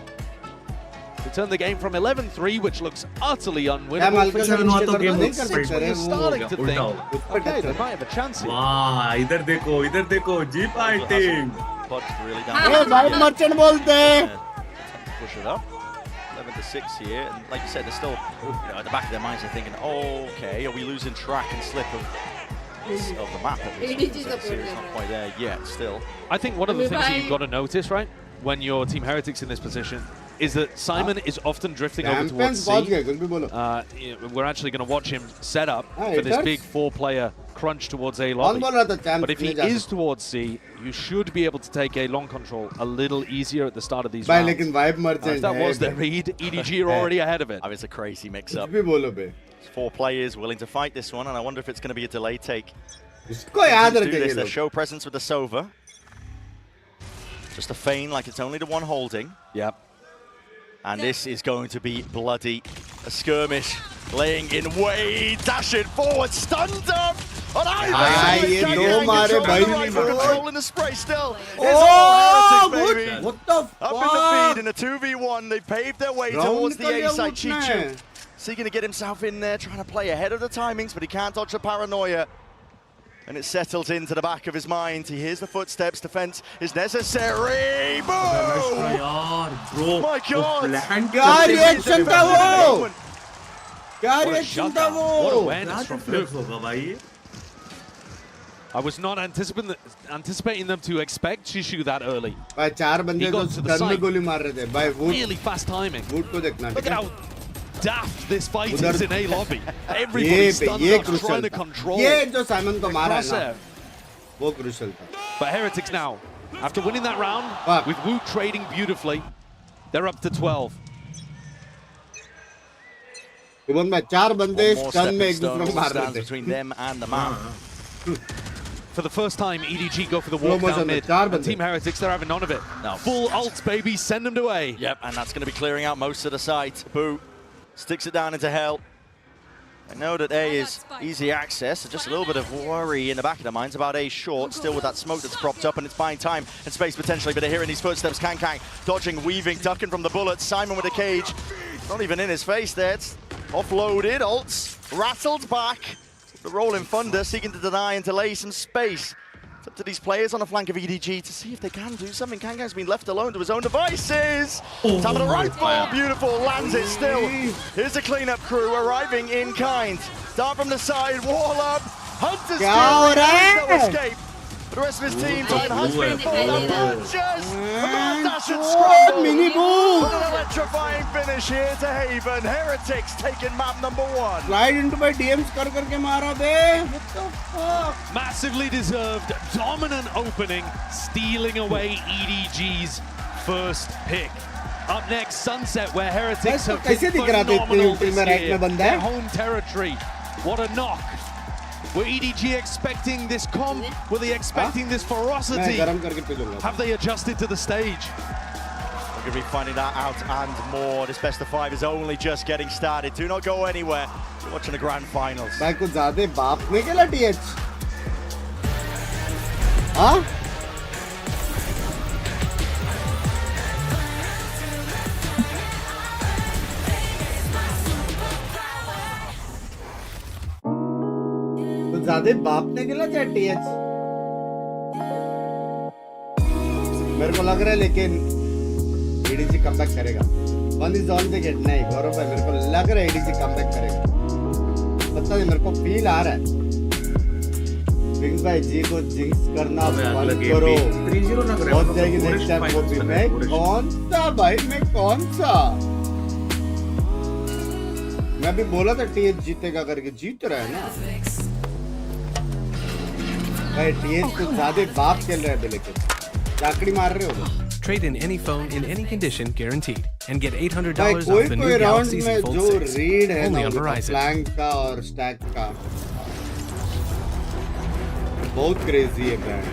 to turn the game from 11-3, which looks utterly unwinnable. This is when you're starting to think, okay, they might have a chance here. वाह इधर देखो G fighting. Really भाई merchant बोलते. Push it up. 11-6 here, and like you said, they're still, at the back of their minds, they're thinking, oh, okay, are we losing track and slip of the map at least? The series not quite there yet, still. I think one of the things that you've got to notice, right, when you're Team Heretics in this position, is that Simon is often drifting over towards C. We're actually going to watch him set up for this big 4-player crunch towards A lobby. But if he is towards C, you should be able to take A long control a little easier at the start of these rounds. If that was their read, EDG are already ahead of it. It's a crazy mix-up. 4 players willing to fight this one, and I wonder if it's going to be a delay take. Their show presence with the Sova. Just a feign like it's only the one holding. Yep. And this is going to be bloody. A skirmish laying in way, dash it forward, stunned up on controlling the spray still. It's all Heretics, baby. What the fuck? Up in the feed in a 2v1, they paved their way towards the A side. Chichu seeking to get himself in there, trying to play ahead of the timings, but he can't dodge the paranoia. And it settles into the back of his mind. He hears the footsteps. Defense is necessary. Boom! My God! क्या reaction था वो? क्या What a reaction था shutdown. वो? What awareness from Blue. I was not anticipating them to expect Shishu that early. भाई 4 बंदे तो turn में गोली मार रहे थे. भाई really fast timing. वुड को देखना. Look at how daft this fight is in A lobby. Everybody's stunned up, trying to control. ये जो साइमन को मारा है ना, वो crucial था. But Heretics now, after winning that round, with Wu trading beautifully, they're up to 12. Even में 4 बंदे टर्न में एक दूसरे को मार रहे थे. Between them and the map. For the first time, EDG go for the walk down mid. And Team Heretics, they're having none of it. No. Full ult, baby, send them to A. Yep, and that's going to be clearing out most of the site. Boo sticks it down into hell. I know that A is easy access, so just a little bit of worry in the back of their minds about A short, still with that smoke that's propped up, and it's buying time and space potentially, but they're hearing these footsteps. Kang dodging, weaving, ducking from the bullets. Simon with a cage, not even in his face there. It's offloaded, ults rattled back. The Rolling Thunder seeking to deny and delay some space. It's up to these players on the flank of EDG to see if they can do something. Kangan's been left alone to his own devices. Time of the right ball, beautiful, lands it still. Here's the cleanup crew arriving in kind. Start from the side, wall up. Hunter's no escape. The rest of his team trying husband for the punches. Dash and scramble. But an electrifying finish here to Haven. Heretics taking map number 1. Slide into my DMs karke mara be. What the fuck? Massively deserved, dominant opening, stealing away EDG's first pick. Up next, Sunset, where Heretics have been phenomenal this year. Their home territory. What a knock. Were EDG expecting this comp? Were they expecting this ferocity? Have they adjusted to the stage? We're going to be finding that out and more. This best of 5 is only just getting started. Do not go anywhere. You're watching the grand finals. भाई कुछ ज़्यादा बाप ने क्या TH? हाँ? ज़्यादा बाप ने क्या TH? मेरे को लग रहा है लेकिन EDG कमबैक करेगा। One is on the get नहीं गौरव भाई मेरे को लग रहा है EDG कमबैक करेगा। पता नहीं मेरे को फील आ रहा है। विंग्स भाई जी को जिंक्स करना बंद करो। 3-0 ना करें। बहुत जाएगी नेक्स्ट टाइम वो भी मैं कौन सा भाई मैं कौन सा? मैं भी बोला था TH जीतेगा करके जीत रहा है ना। भाई TH को ज़्यादा बाप खेल रहा है लेकिन चाकड़ी मार रहे हो। Trade in any phone in any condition guaranteed and get $800 off the new Galaxy Z Fold 6 only on Verizon. Flank का और स्टैक का बहुत क्रेजी है ब्रांड।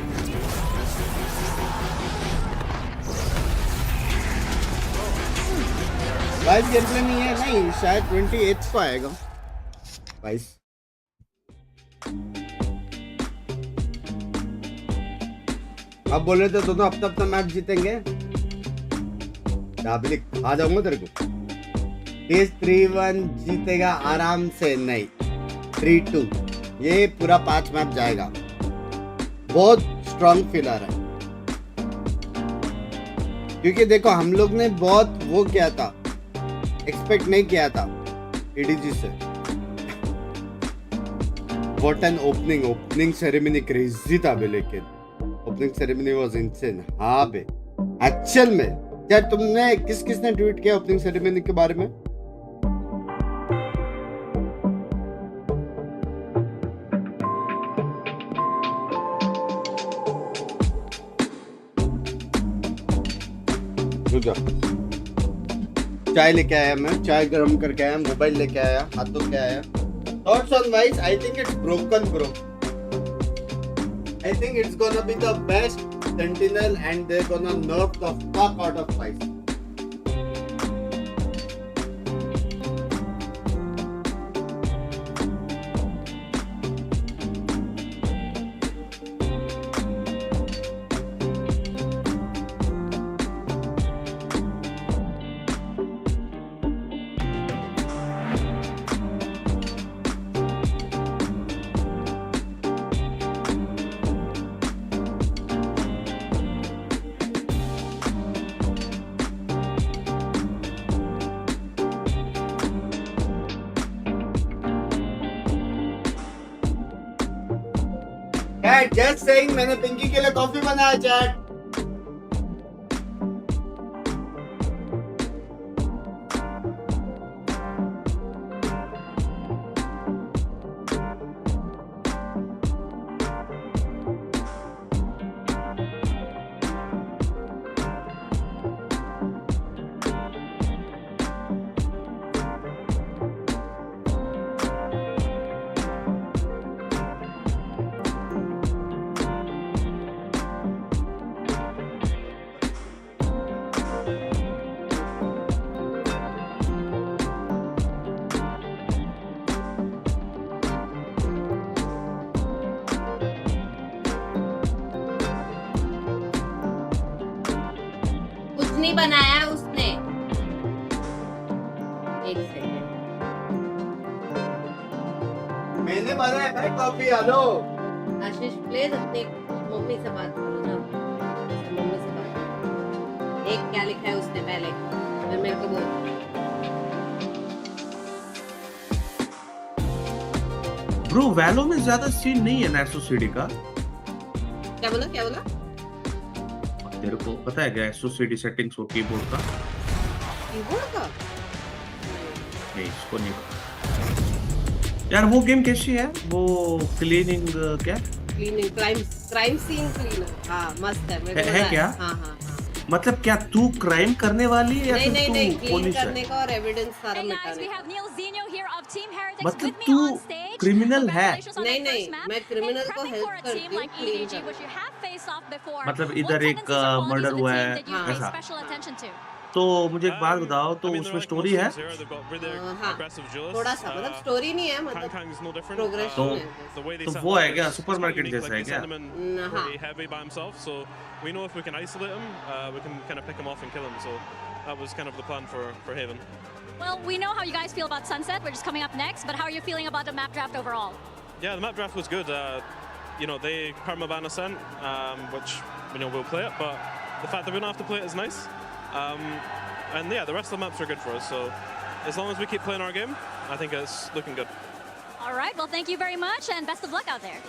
वाइस गेम प्ले नहीं है नहीं शायद 28 को आएगा वाइस। अब बोल रहे थे दोनों अपना मैच जीतेंगे। डाबलिक आ जाऊंगा तेरे को। टेस 3-1 जीतेगा आराम से नहीं 3-2 ये पूरा 5 मैच जाएगा। बहुत स्ट्रांग फील आ रहा है क्योंकि देखो हम लोग ने बहुत वो किया था एक्सपेक्ट नहीं किया था EDG से। What an opening ceremony crazy था बे लेकिन opening ceremony was insane। हाँ बे एक्चुअल में क्या तुमने किसने ट्वीट किया ओपनिंग सेरेमनी के बारे में? चाय लेके आया मैं चाय गर्म करके आया मोबाइल लेके आया हाथ धो के आया। Thoughts on Vice? I think it's broken bro। I think it's gonna be the best Sentinel and they're gonna nerf the fuck out of Vice। Just saying मैंने पिंकी के लिए कॉफी बनाया चैट। नहीं बनाया है उसने। एक सेकंड। मैंने बनाया है कॉफी हेलो आशीष प्लीज अपनी मम्मी से बात करो ना मम्मी से बात करो एक क्या लिखा है उसने पहले फिर मेरे को बोल ब्रो वैलो में ज्यादा सीन नहीं है नैट्सो सीडी का क्या बोला तेरे को पता है क्या एसओ सीडी सेटिंग्स वो कीबोर्ड का नहीं इसको नहीं पता यार वो गेम कैसी है वो क्लीनिंग क्या क्लीनिंग क्राइम सीन क्लीनर हाँ मस्त है मेरे को है क्या हाँ मतलब क्या तू क्राइम करने वाली है या फिर नहीं तू क्लीन पुलिस है करने का और एविडेंस सारा मिटाने का मतलब तू क्रिमिनल है नहीं मैं क्रिमिनल को हेल्प करती हूँ क्लीन मतलब इधर एक मर्डर हुआ है ऐसा तो मुझे एक बात बताओ तो उसमें स्टोरी है हाँ थोड़ा सा मतलब स्टोरी नहीं है मतलब प्रोग्रेशन है तो वो है क्या सुपरमार्केट जैसा है क्या We know if we can isolate him, we can kind of pick him off and kill him. So that was kind of the plan for Haven. Well, we know how you guys feel about Sunset, which is coming up next. But how are you feeling about the map draft overall? Yeah, the map draft was good. You know, they permaban Ascent, which we'll play it. But the fact that we don't have to play it is nice. And yeah, the rest of the maps are good for us. So as long as we keep playing our game, I think it's looking good. All right. Well, thank you very much, and best of luck out there.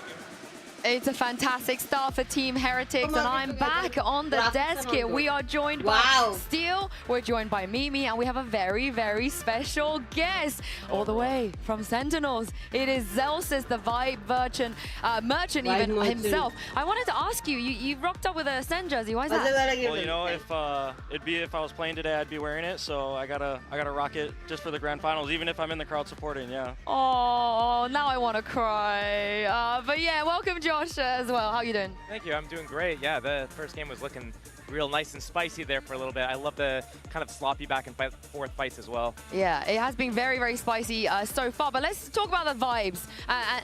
It's a fantastic start for Team Heretics, and I'm back on the desk here. We are joined by Steel, we're joined by Mimi, and we have a very, very special guest all the way from Sentinels. It is Zelsis, the Vibe merchant even himself. I wanted to ask you, you rocked up with a Sen jersey. Why is that? Well, you know, if I was playing today, I'd be wearing it, so I gotta rock it just for the grand finals, even if I'm in the crowd supporting. Yeah. Oh, now I want to cry. But yeah, welcome, Josh, as well. How you doing? Thank you. I'm doing great. Yeah, the first game was looking real nice and spicy there for a little bit. I love the kind of sloppy back and forth fights as well. Yeah, it has been very, very spicy so far. But let's talk about the vibes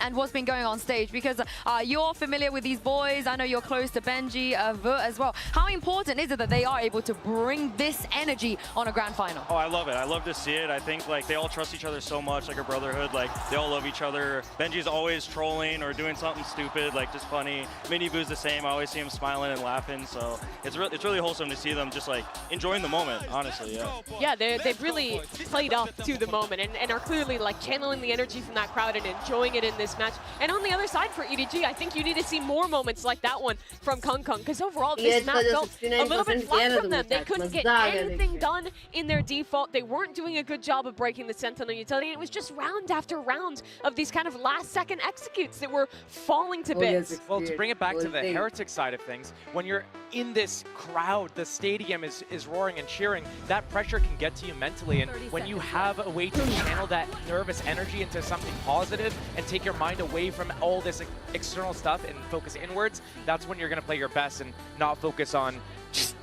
and what's been going on stage, because you're familiar with these boys. I know you're close to Benji, Vut as well. How important is it that they are able to bring this energy on a grand final? Oh, I love it. I love to see it. I think like they all trust each other so much, like a brotherhood. Like they all love each other. Benji's always trolling or doing something stupid, like just funny. Mini Boo's the same. I always see him smiling and laughing. So it's really wholesome to see them just like enjoying the moment, honestly. Yeah, they've really played up to the moment and are clearly like channeling the energy from that crowd and enjoying it in this match. And on the other side for EDG, I think you need to see more moments like that one from Kung Kung, because overall this map felt a little bit flat from them. They couldn't get anything done in their default. They weren't doing a good job of breaking the Sentinel utility. It was just round after round of these kind of last-second executes that were falling to bits. Well, to bring it back to the Heretic side of things, when you're in this crowd, the stadium is roaring and cheering, that pressure can get to you mentally, and when you have a way to channel that nervous energy into something positive and take your mind away from all this external stuff and focus inwards, that's when you're going to play your best and not focus on just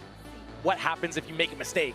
what happens if you make a mistake.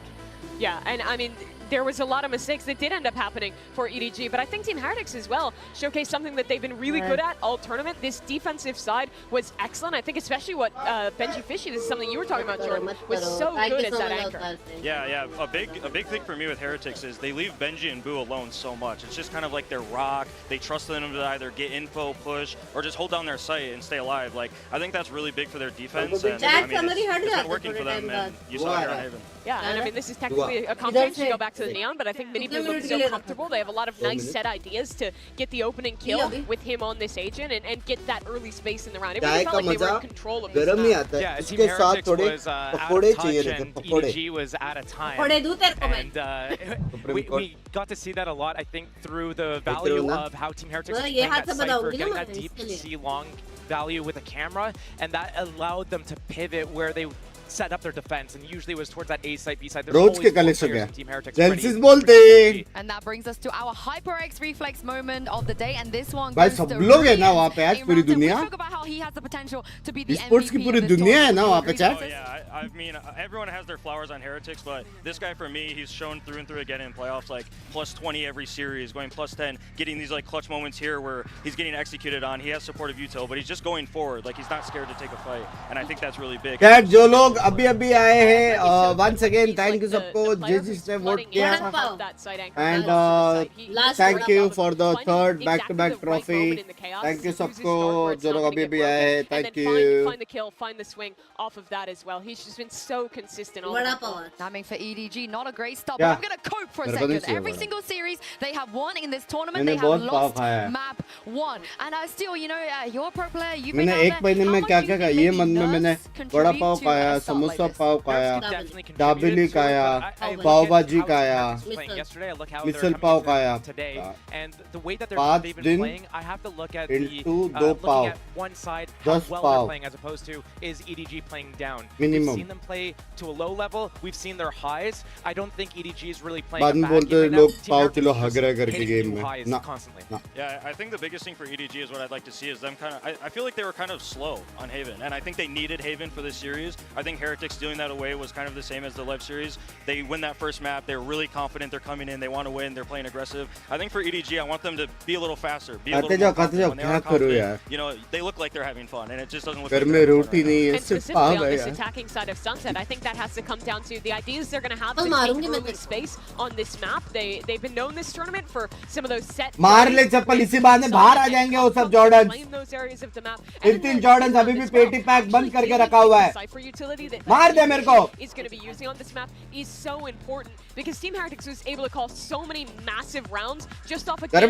Yeah, and I mean, there was a lot of mistakes that did end up happening for EDG, but I think Team Heretics as well showcased something that they've been really good at all tournament. This defensive side was excellent. I think especially what Benji Fishy, this is something you were talking about, Jordan, was so good as that anchor. Yeah. A big thing for me with Heretics is they leave Benji and Boo alone so much. It's just kind of like their rock. They trust them to either get info, push, or just hold down their site and stay alive. Like, I think that's really big for their defense. And I mean, it's been working for them, and you saw it on Haven. Yeah, and I mean, this is technically a competition to go back to the Neon, but I think Mini Boo looks so comfortable. They have a lot of nice set ideas to get the opening kill with him on this agent and get that early space in the round. It really felt like they were in control of this map. Yeah, Team Heretics was out of touch and EDG was out of time. And we got to see that a lot, I think, through the value of how Team Heretics was playing that Cypher, getting that deep PC long value with a camera, and that allowed them to pivot where they set up their defense, and usually it was towards that A side, B side. रोज के collection हो गया जेल्सिस बोलते हैं and that brings us to our HyperX reflex moment of the day, and this one भाई सब लोग है ना वहाँ पे आज पूरी दुनिया talk about how he has the potential to be the sports की पूरी दुनिया है ना वहाँ पे chat I mean, everyone has their flowers on Heretics, but this guy for me, he's shown through and through again in playoffs, like plus 20 every series, going plus 10, getting these like clutch moments here where he's getting executed on. He has support of util, but he's just going forward, like he's not scared to take a fight, and I think that's really big. Cat, जो लोग अभी आए हैं, once again thank you सबको जिसने vote किया, and thank you for the third back-to-back trophy. Thank you सबको जो लोग अभी आए हैं, thank you. Find the kill, find the swing off of that as well. He's just been so consistent. Timing for EDG, not a great start. Yeah. But I'm going to cope for a second. Every single series they have won in this tournament, they have lost map 1. And still, you know, you're a pro player, you've been मैंने एक महीने में क्या क्या ये मन में मैंने वड़ा पाव खाया, समोसा पाव खाया, दाबेली खाया, पाव भाजी खाया, मिसल पाव खाया, 5 दिन into 2 pav, 10 pav, as opposed to is EDG playing down. Minimum. We've seen them play to a low level. We've seen their highs. I don't think EDG is really playing बाद a में bad बोलते game लोग right पाव now. Kilo हगरा करके game में ना Constantly. Yeah, I think the biggest thing for EDG is what I'd like to see is them kind of, I feel like they were kind of slow on Haven, and I think they needed Haven for this series. I think Heretics doing that away was kind of the same as the Lev series. They win that first map, they're really confident, they're coming in, they want to win, they're playing aggressive. I think for EDG, I want them to be a little faster, be a little more confident. When they are confident, you know, they look like they're having fun, and it just doesn't look like they're having fun. And specifically on this attacking side of Sunset, I think that has to come down to the ideas they're going to have to take early space on this map. They've been known this tournament for some of those set मार ले चप्पल इसी बहाने बाहर आ जाएंगे वो सब Jordans, तीन Jordans अभी भी पेटी पैक बंद करके रखा हुआ है, मार दे मेरे को. Is going to be using on this map is so important because Team Heretics was able to call so many massive rounds just off a that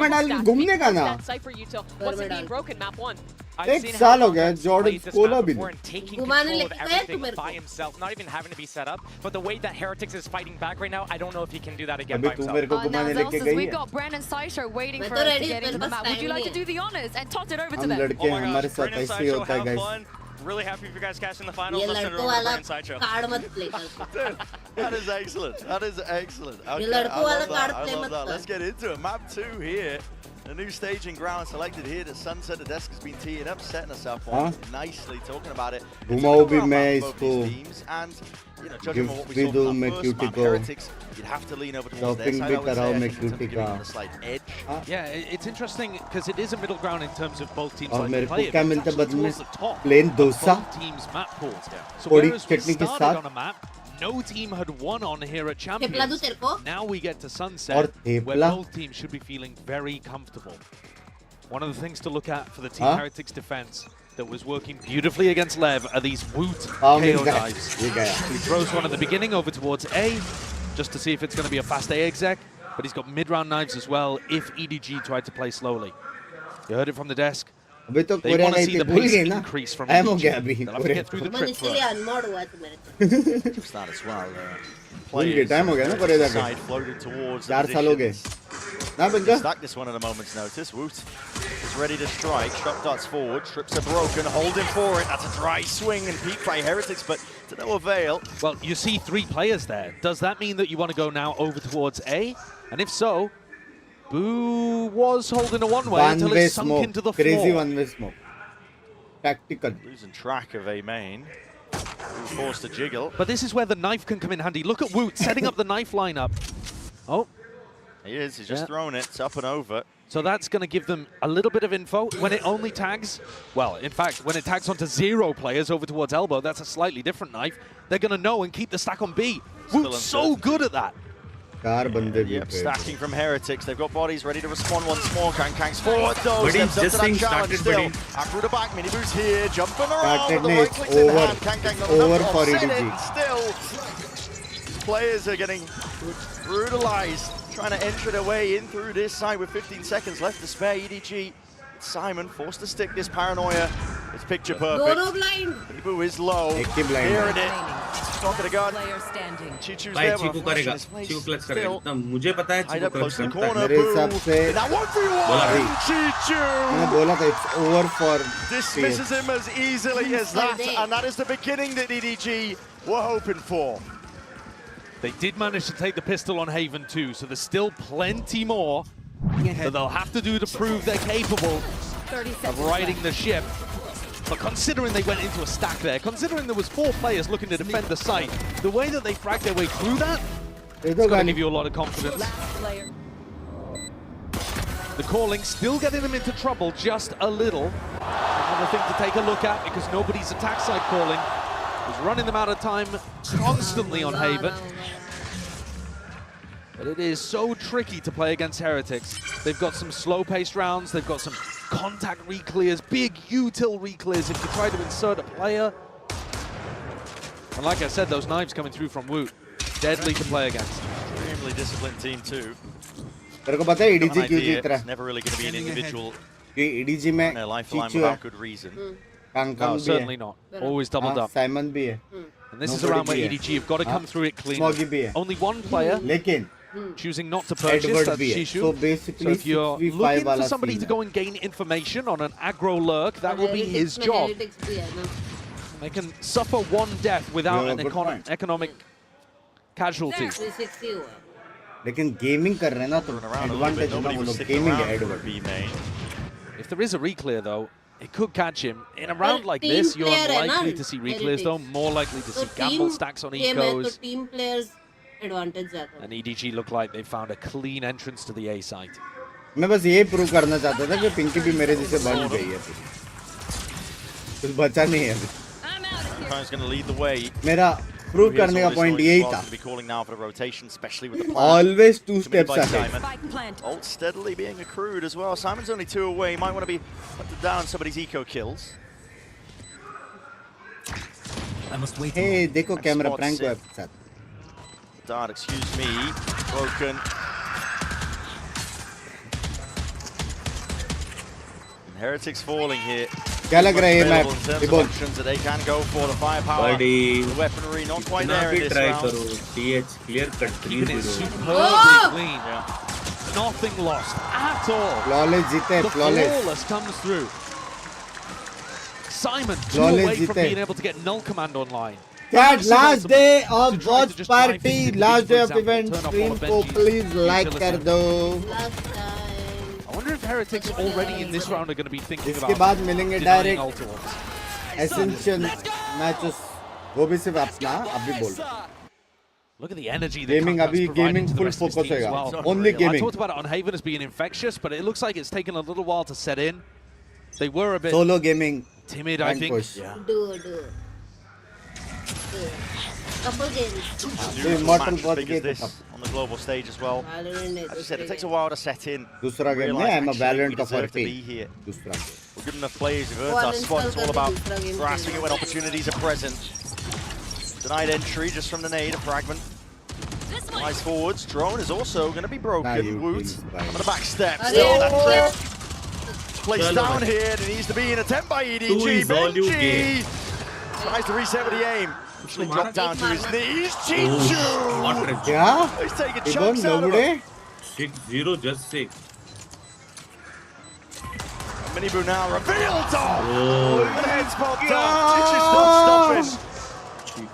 Cypher util wasn't being broken map 1. एक साल हो गया Jordan Cola भी taking control of everything by himself, not even having to be set up. But the way that Heretics is fighting back right now, I don't know if he can do that again by himself. Now, Zelsus, we've got Brandon Saisho waiting for us to get into the map. Would you like to do the honors and toss it over to them? लड़के हमारे साथ ऐसे ही होता है guys. Really happy for you guys catching the finals. Let's send it over to Brandon Sideshow. That is excellent. That is excellent. Okay, I love that. Let's get into it. Map 2 here. A new staging ground selected here that Sunset. The desk has been teeing up, setting herself on nicely, talking about it. घुमाओ भी मैं इसको. And you know, judging from what we saw from that first map, Heretics, you'd have to lean over towards their side. I would say, I think, in terms of giving them a slight edge. Yeah, it's interesting because it is a middle ground in terms of both teams. और मेरे play को क्या मिलता बदले में? towards the top Plain of dosa. both teams' map pools. So थोड़ी whereas we चटनी के started साथ. on a map, no team had won on here at Champions. Now we get to और Sunset, where thepla. both teams should be feeling very comfortable. One of the things to look at for the Team Heretics defense that was working beautifully against Lev are these Woot KO dives. He throws one at the beginning over towards A, just to see if it's going to be a fast A exec, but he's got mid-round knives as well if EDG tried to play slowly. You heard it from the desk. अभी तो They want to see the pace गए ना. increase from time हो EDG. गया अभी. They'll have to get through the trip first. Just that as well. भूल गए time हो गया ना कोरे जाके. Side floated towards 4 साल हो गए. ना बंगा. Stack this one at a moment's notice. Woot is ready to strike. Shot darts forward. Trips are broken. Holding for it. That's a dry swing and peak by Heretics, but to no avail. Well, you see 3 players there. Does that mean that you want to go now over towards A? And if so, Boo was holding a one-way until it sunk smoke. into the Crazy floor. one-way smoke. Tactical. Losing track of A main. Forced to jiggle. But this is where the knife can come in handy. Look at Woot setting up the knife lineup. Oh. He is. He's just thrown it. It's up and over. So that's going to give them a little bit of info. When it only tags, well, in fact, when it tags onto 0 players over towards elbow, that's a slightly different knife. They're going to know and keep the stack on B. Woot's so good at that. Yep, stacking from Heretics. They've got bodies ready to respond once more. Kang's forward though. Steps up to that challenge still. After the back, mini boost here, jumping around with the right clicks in hand. Kang not enough to offset it. Still, players are getting brutalized, trying to enter their way in through this side with 15 seconds left to spare. EDG, Simon forced to stick this paranoia. It's picture perfect. Ibu is low. Hearing it. Not gonna gun. Chichu's there. चीकू करेगा, चीकू clutch करेगा. ना मुझे पता है चीकू clutch करता है. मेरे हिसाब से मैंने बोला था it's over for dismisses him as easily as that, and that is the beginning that EDG were hoping for. They did manage to take the pistol on Haven too, so there's still plenty more that they'll have to do to prove they're capable of riding the ship. But considering they went into a stack there, considering there was 4 players looking to defend the site, the way that they fragged their way through that, it's going to give you a lot of confidence. The calling still getting them into trouble just a little. Another thing to take a look at, because nobody's attack side calling is running them out of time constantly on Haven. But it is so tricky to play against Heretics. They've got some slow-paced rounds, they've got some contact reclears, big util reclears if you try to insert a player. And like I said, those knives coming through from Woot, deadly to play against. Extremely disciplined team too. तेरे को पता है EDG क्यों जीत रहा है? Never really going to be an individual. ये EDG में Chichu है. Good reason. No, certainly not. Always doubled up. Simon भी है. And this is around where EDG have got to come through it clean. Only one player. लेकिन choosing not to purchase, that's Shishu. So basically, so if you're looking for somebody to go and gain information on an aggro lurk, that will be his job. They can suffer one death without an economic casualty. लेकिन gaming कर रहे हैं ना तो advantage है ना वो लोग गेमिंग है advantage. If there is a reclear though, it could catch him. In a round like this, you're unlikely to see reclears though, more likely to see gamble stacks on ecos. Team players advantage जाता है. And EDG look like they found a clean entrance to the A site. मैं बस ये prove करना चाहता था कि पिंकी भी मेरे जैसे बन गई है. कुछ बचा नहीं है अभी. Going to lead the way. मेरा प्रूव करने का पॉइंट यही था. Always 2 steps ahead. Ult steadily being accrued as well. Simon's only 2 away. He might want to be hunted down somebody's eco kills. I must wait. Hey, देखो camera prank को साथ. Dart, excuse me. Broken. And Heretics falling here. क्या लग रहा है ये map? They can go for the firepower. The weaponry not quite there in this round. TH clear cut 3-0. Superbly clean. Yeah. Nothing lost at all. Flawless जीते, flawless. The flawless comes through. Simon 2 away from being able to get null command online. That last day of watch party, last day of event stream को please like कर दो. I wonder if Heretics already in this round are going to be thinking about इसके बाद मिलेंगे direct Ascension matches. वो भी सिर्फ अपना अभी बोल. Look at the energy that gaming अभी gaming full focus है. Only gaming. I talked about it on Haven as being infectious, but it looks like it's taken a little while to set in. They were a bit solo gaming timid, I think. Yeah. Couple games. Immortal as big as this on the global stage as well. As I said, it takes a while to set in. दूसरा game में I'm a Valorant of our team. दूसरा game. We're good enough players. We've earned our spot. It's all about grasping it when opportunities are present. Denied entry just from the nade, a fragment. Nice forwards. Drone is also going to be broken. Woot on the back step. Still that trip. Placed down here. It needs to be an attempt by EDG. Benji tries to reset with the aim. Actually dropped down to his knees. Chichu! Yeah? He's taking chunks out of it. 6-0, just 6. Minibu now revealed top! Oh, the head's popped up. Chichu's not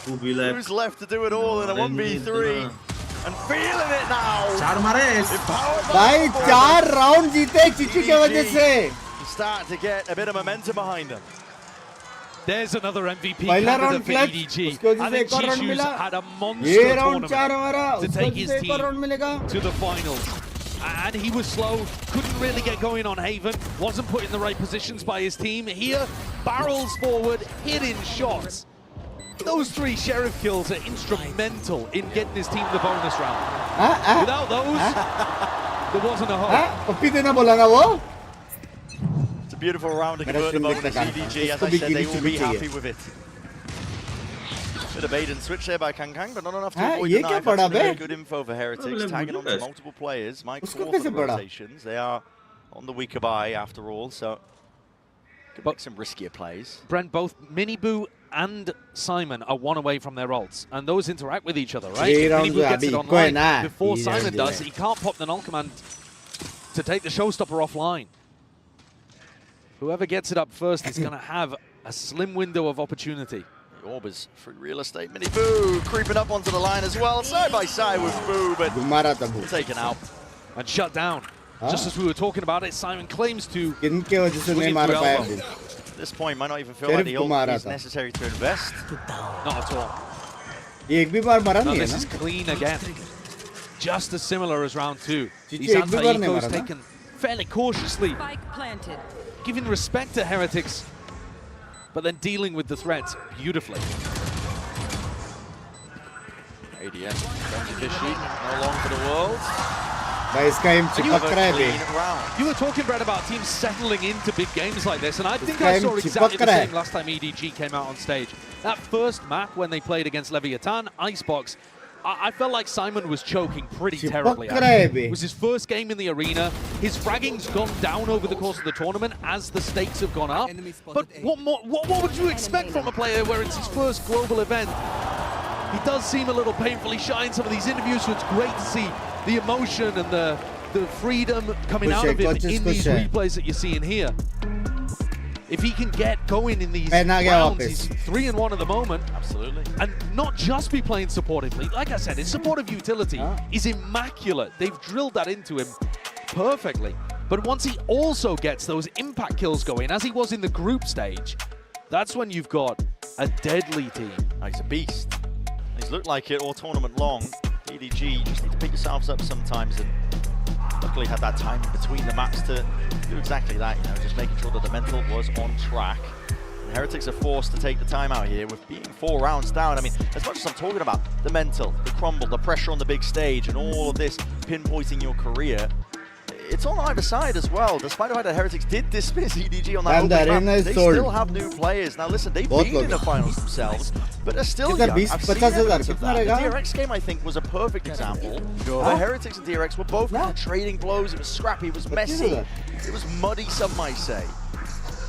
stopping. Who's left to do it all in a 1v3? And feeling it now! भाई 4 round जीते चिचू के वजह से. Start to get a bit of momentum behind them. There's another MVP candidate for EDG. I think Chishu's had a monster tournament to take his team to the finals. And he was slow, couldn't really get going on Haven, wasn't put in the right positions by his team. Here, barrels forward, hitting shots. Those 3 Sheriff kills are instrumental in getting his team the bonus round. Without those, there wasn't a hope. It's a beautiful round to convert the bonus. EDG, as I said, they will be happy with it. Bit of bait and switch there by Kangkang, but not enough to avoid the knife. That's really good info for Heretics, tagging on to multiple players. Mike 4 for the rotations. They are on the weaker buy after all, so could make some riskier plays. Brent, both Minibu and Simon are 1 away from their ults, and those interact with each other, right? If Minibu gets it online before Simon does, he can't pop the null command to take the showstopper offline. Whoever gets it up first is going to have a slim window of opportunity. The orb is free real estate. Minibu creeping up onto the line as well, side by side with Boo, but taken out. And shut down. Just as we were talking about it, Simon claims to. At this point, might not even feel like the ult is necessary to invest. Not at all. ये एक भी बार मरा No, नहीं है this ना? is clean again. Just as similar as round 2. Chichi These एक भी बार नहीं anti-ecos मरा ना? taken fairly cautiously, giving respect to Heretics, but then dealing with the threats beautifully. ADM, Fishy, no long for the world. भाई इसका aim चिपक रहा है बे. You were talking, Brad, about teams settling into big games like this, and I think This I saw game exactly the चिपक रहा same है. last time EDG came out on stage. That first map when they played against Leviathan, Icebox, I felt like Simon was choking pretty terribly. चिपक रहा है बे. It was his first game in the arena. His fragging's gone down over the course of the tournament as the stakes have gone up. But what would you expect from a player where it's his first global event? He does seem a little painfully shy in some of these interviews, so it's great to see the emotion and the freedom coming out of him in these replays that you're seeing here. If he can get going in these rounds, he's 3-1 at the moment. Absolutely. And not just be playing supportively. Like I said, his supportive utility is immaculate. They've drilled that into him perfectly. But once he also gets those impact kills going, as he was in the group stage, that's when you've got a deadly team. He's a beast. He's looked like it all tournament long. EDG, just need to pick yourselves up sometimes, and luckily had that time in between the maps to do exactly that, you know, just making sure that the mental was on track. And Heretics are forced to take the time out here with being 4 rounds down. I mean, as much as I'm talking about the mental, the crumble, the pressure on the big stage, and all of this pinpointing your career, it's on either side as well. Despite the fact that Heretics did dismiss EDG on that opening map, they still have new players. Now listen, they've been in the finals themselves, but they're still young. I've seen evidence of that. The DRX game, I think, was a perfect example. Where Heretics and DRX were both kind of trading blows. It was scrappy, it was messy, it was muddy, some might say.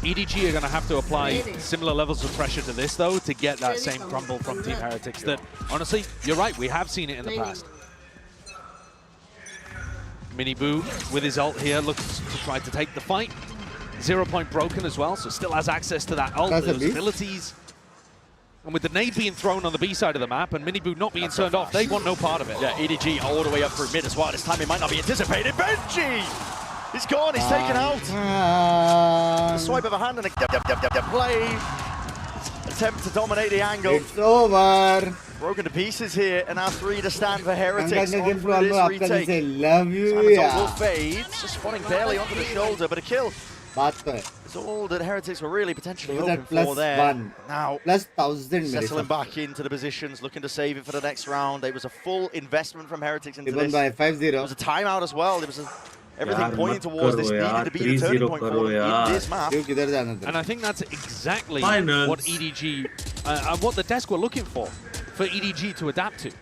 EDG are going to have to apply similar levels of pressure to this, though, to get that same crumble from Team Heretics that, honestly, you're right, we have seen it in the past. Miniboo with his ult here looks to try to take the fight. 0 point broken as well, so still has access to that ult, those abilities. And with the nade being thrown on the B side of the map and Miniboo not being turned off, they want no part of it. Yeah, EDG all the way up through mid as well. This time it might not be anticipated. Benji! He's gone, he's taken out. A swipe of a hand and a play. Attempt to dominate the angle. It's over. Broken to pieces here, and now 3 to stand for Heretics on through this retake. Love you, will fade, just spawning barely onto the shoulder, but a kill. It's all that Heretics were really potentially hoping for there. Now, +1000 settling back into the positions, looking to save it for the next round. It was a full investment from Heretics into this. By 5-0. It was a timeout as well. There was everything pointing towards this needed to be the turning point for them in this map. And I think that's exactly what EDG, what the desk were looking for EDG to adapt to.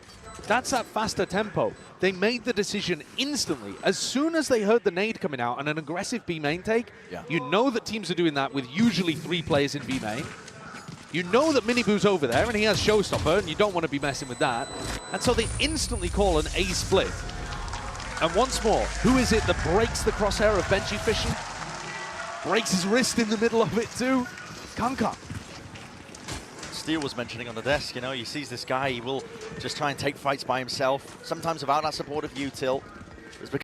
That's that faster tempo. They made the decision instantly. As soon as they heard the nade coming out and an aggressive B main take, you know that teams are doing that with usually 3 players in B main. You know that Miniboo's over there and he has Showstopper and you don't want to be messing with that. And so they instantly call an A split. And once more, who is it that breaks the crosshair of Benji Fishy? Breaks his wrist in the middle of it too? Kanka. Steel was mentioning on the desk, you know, he sees this guy, he will just try and take fights by himself, sometimes without that supportive util.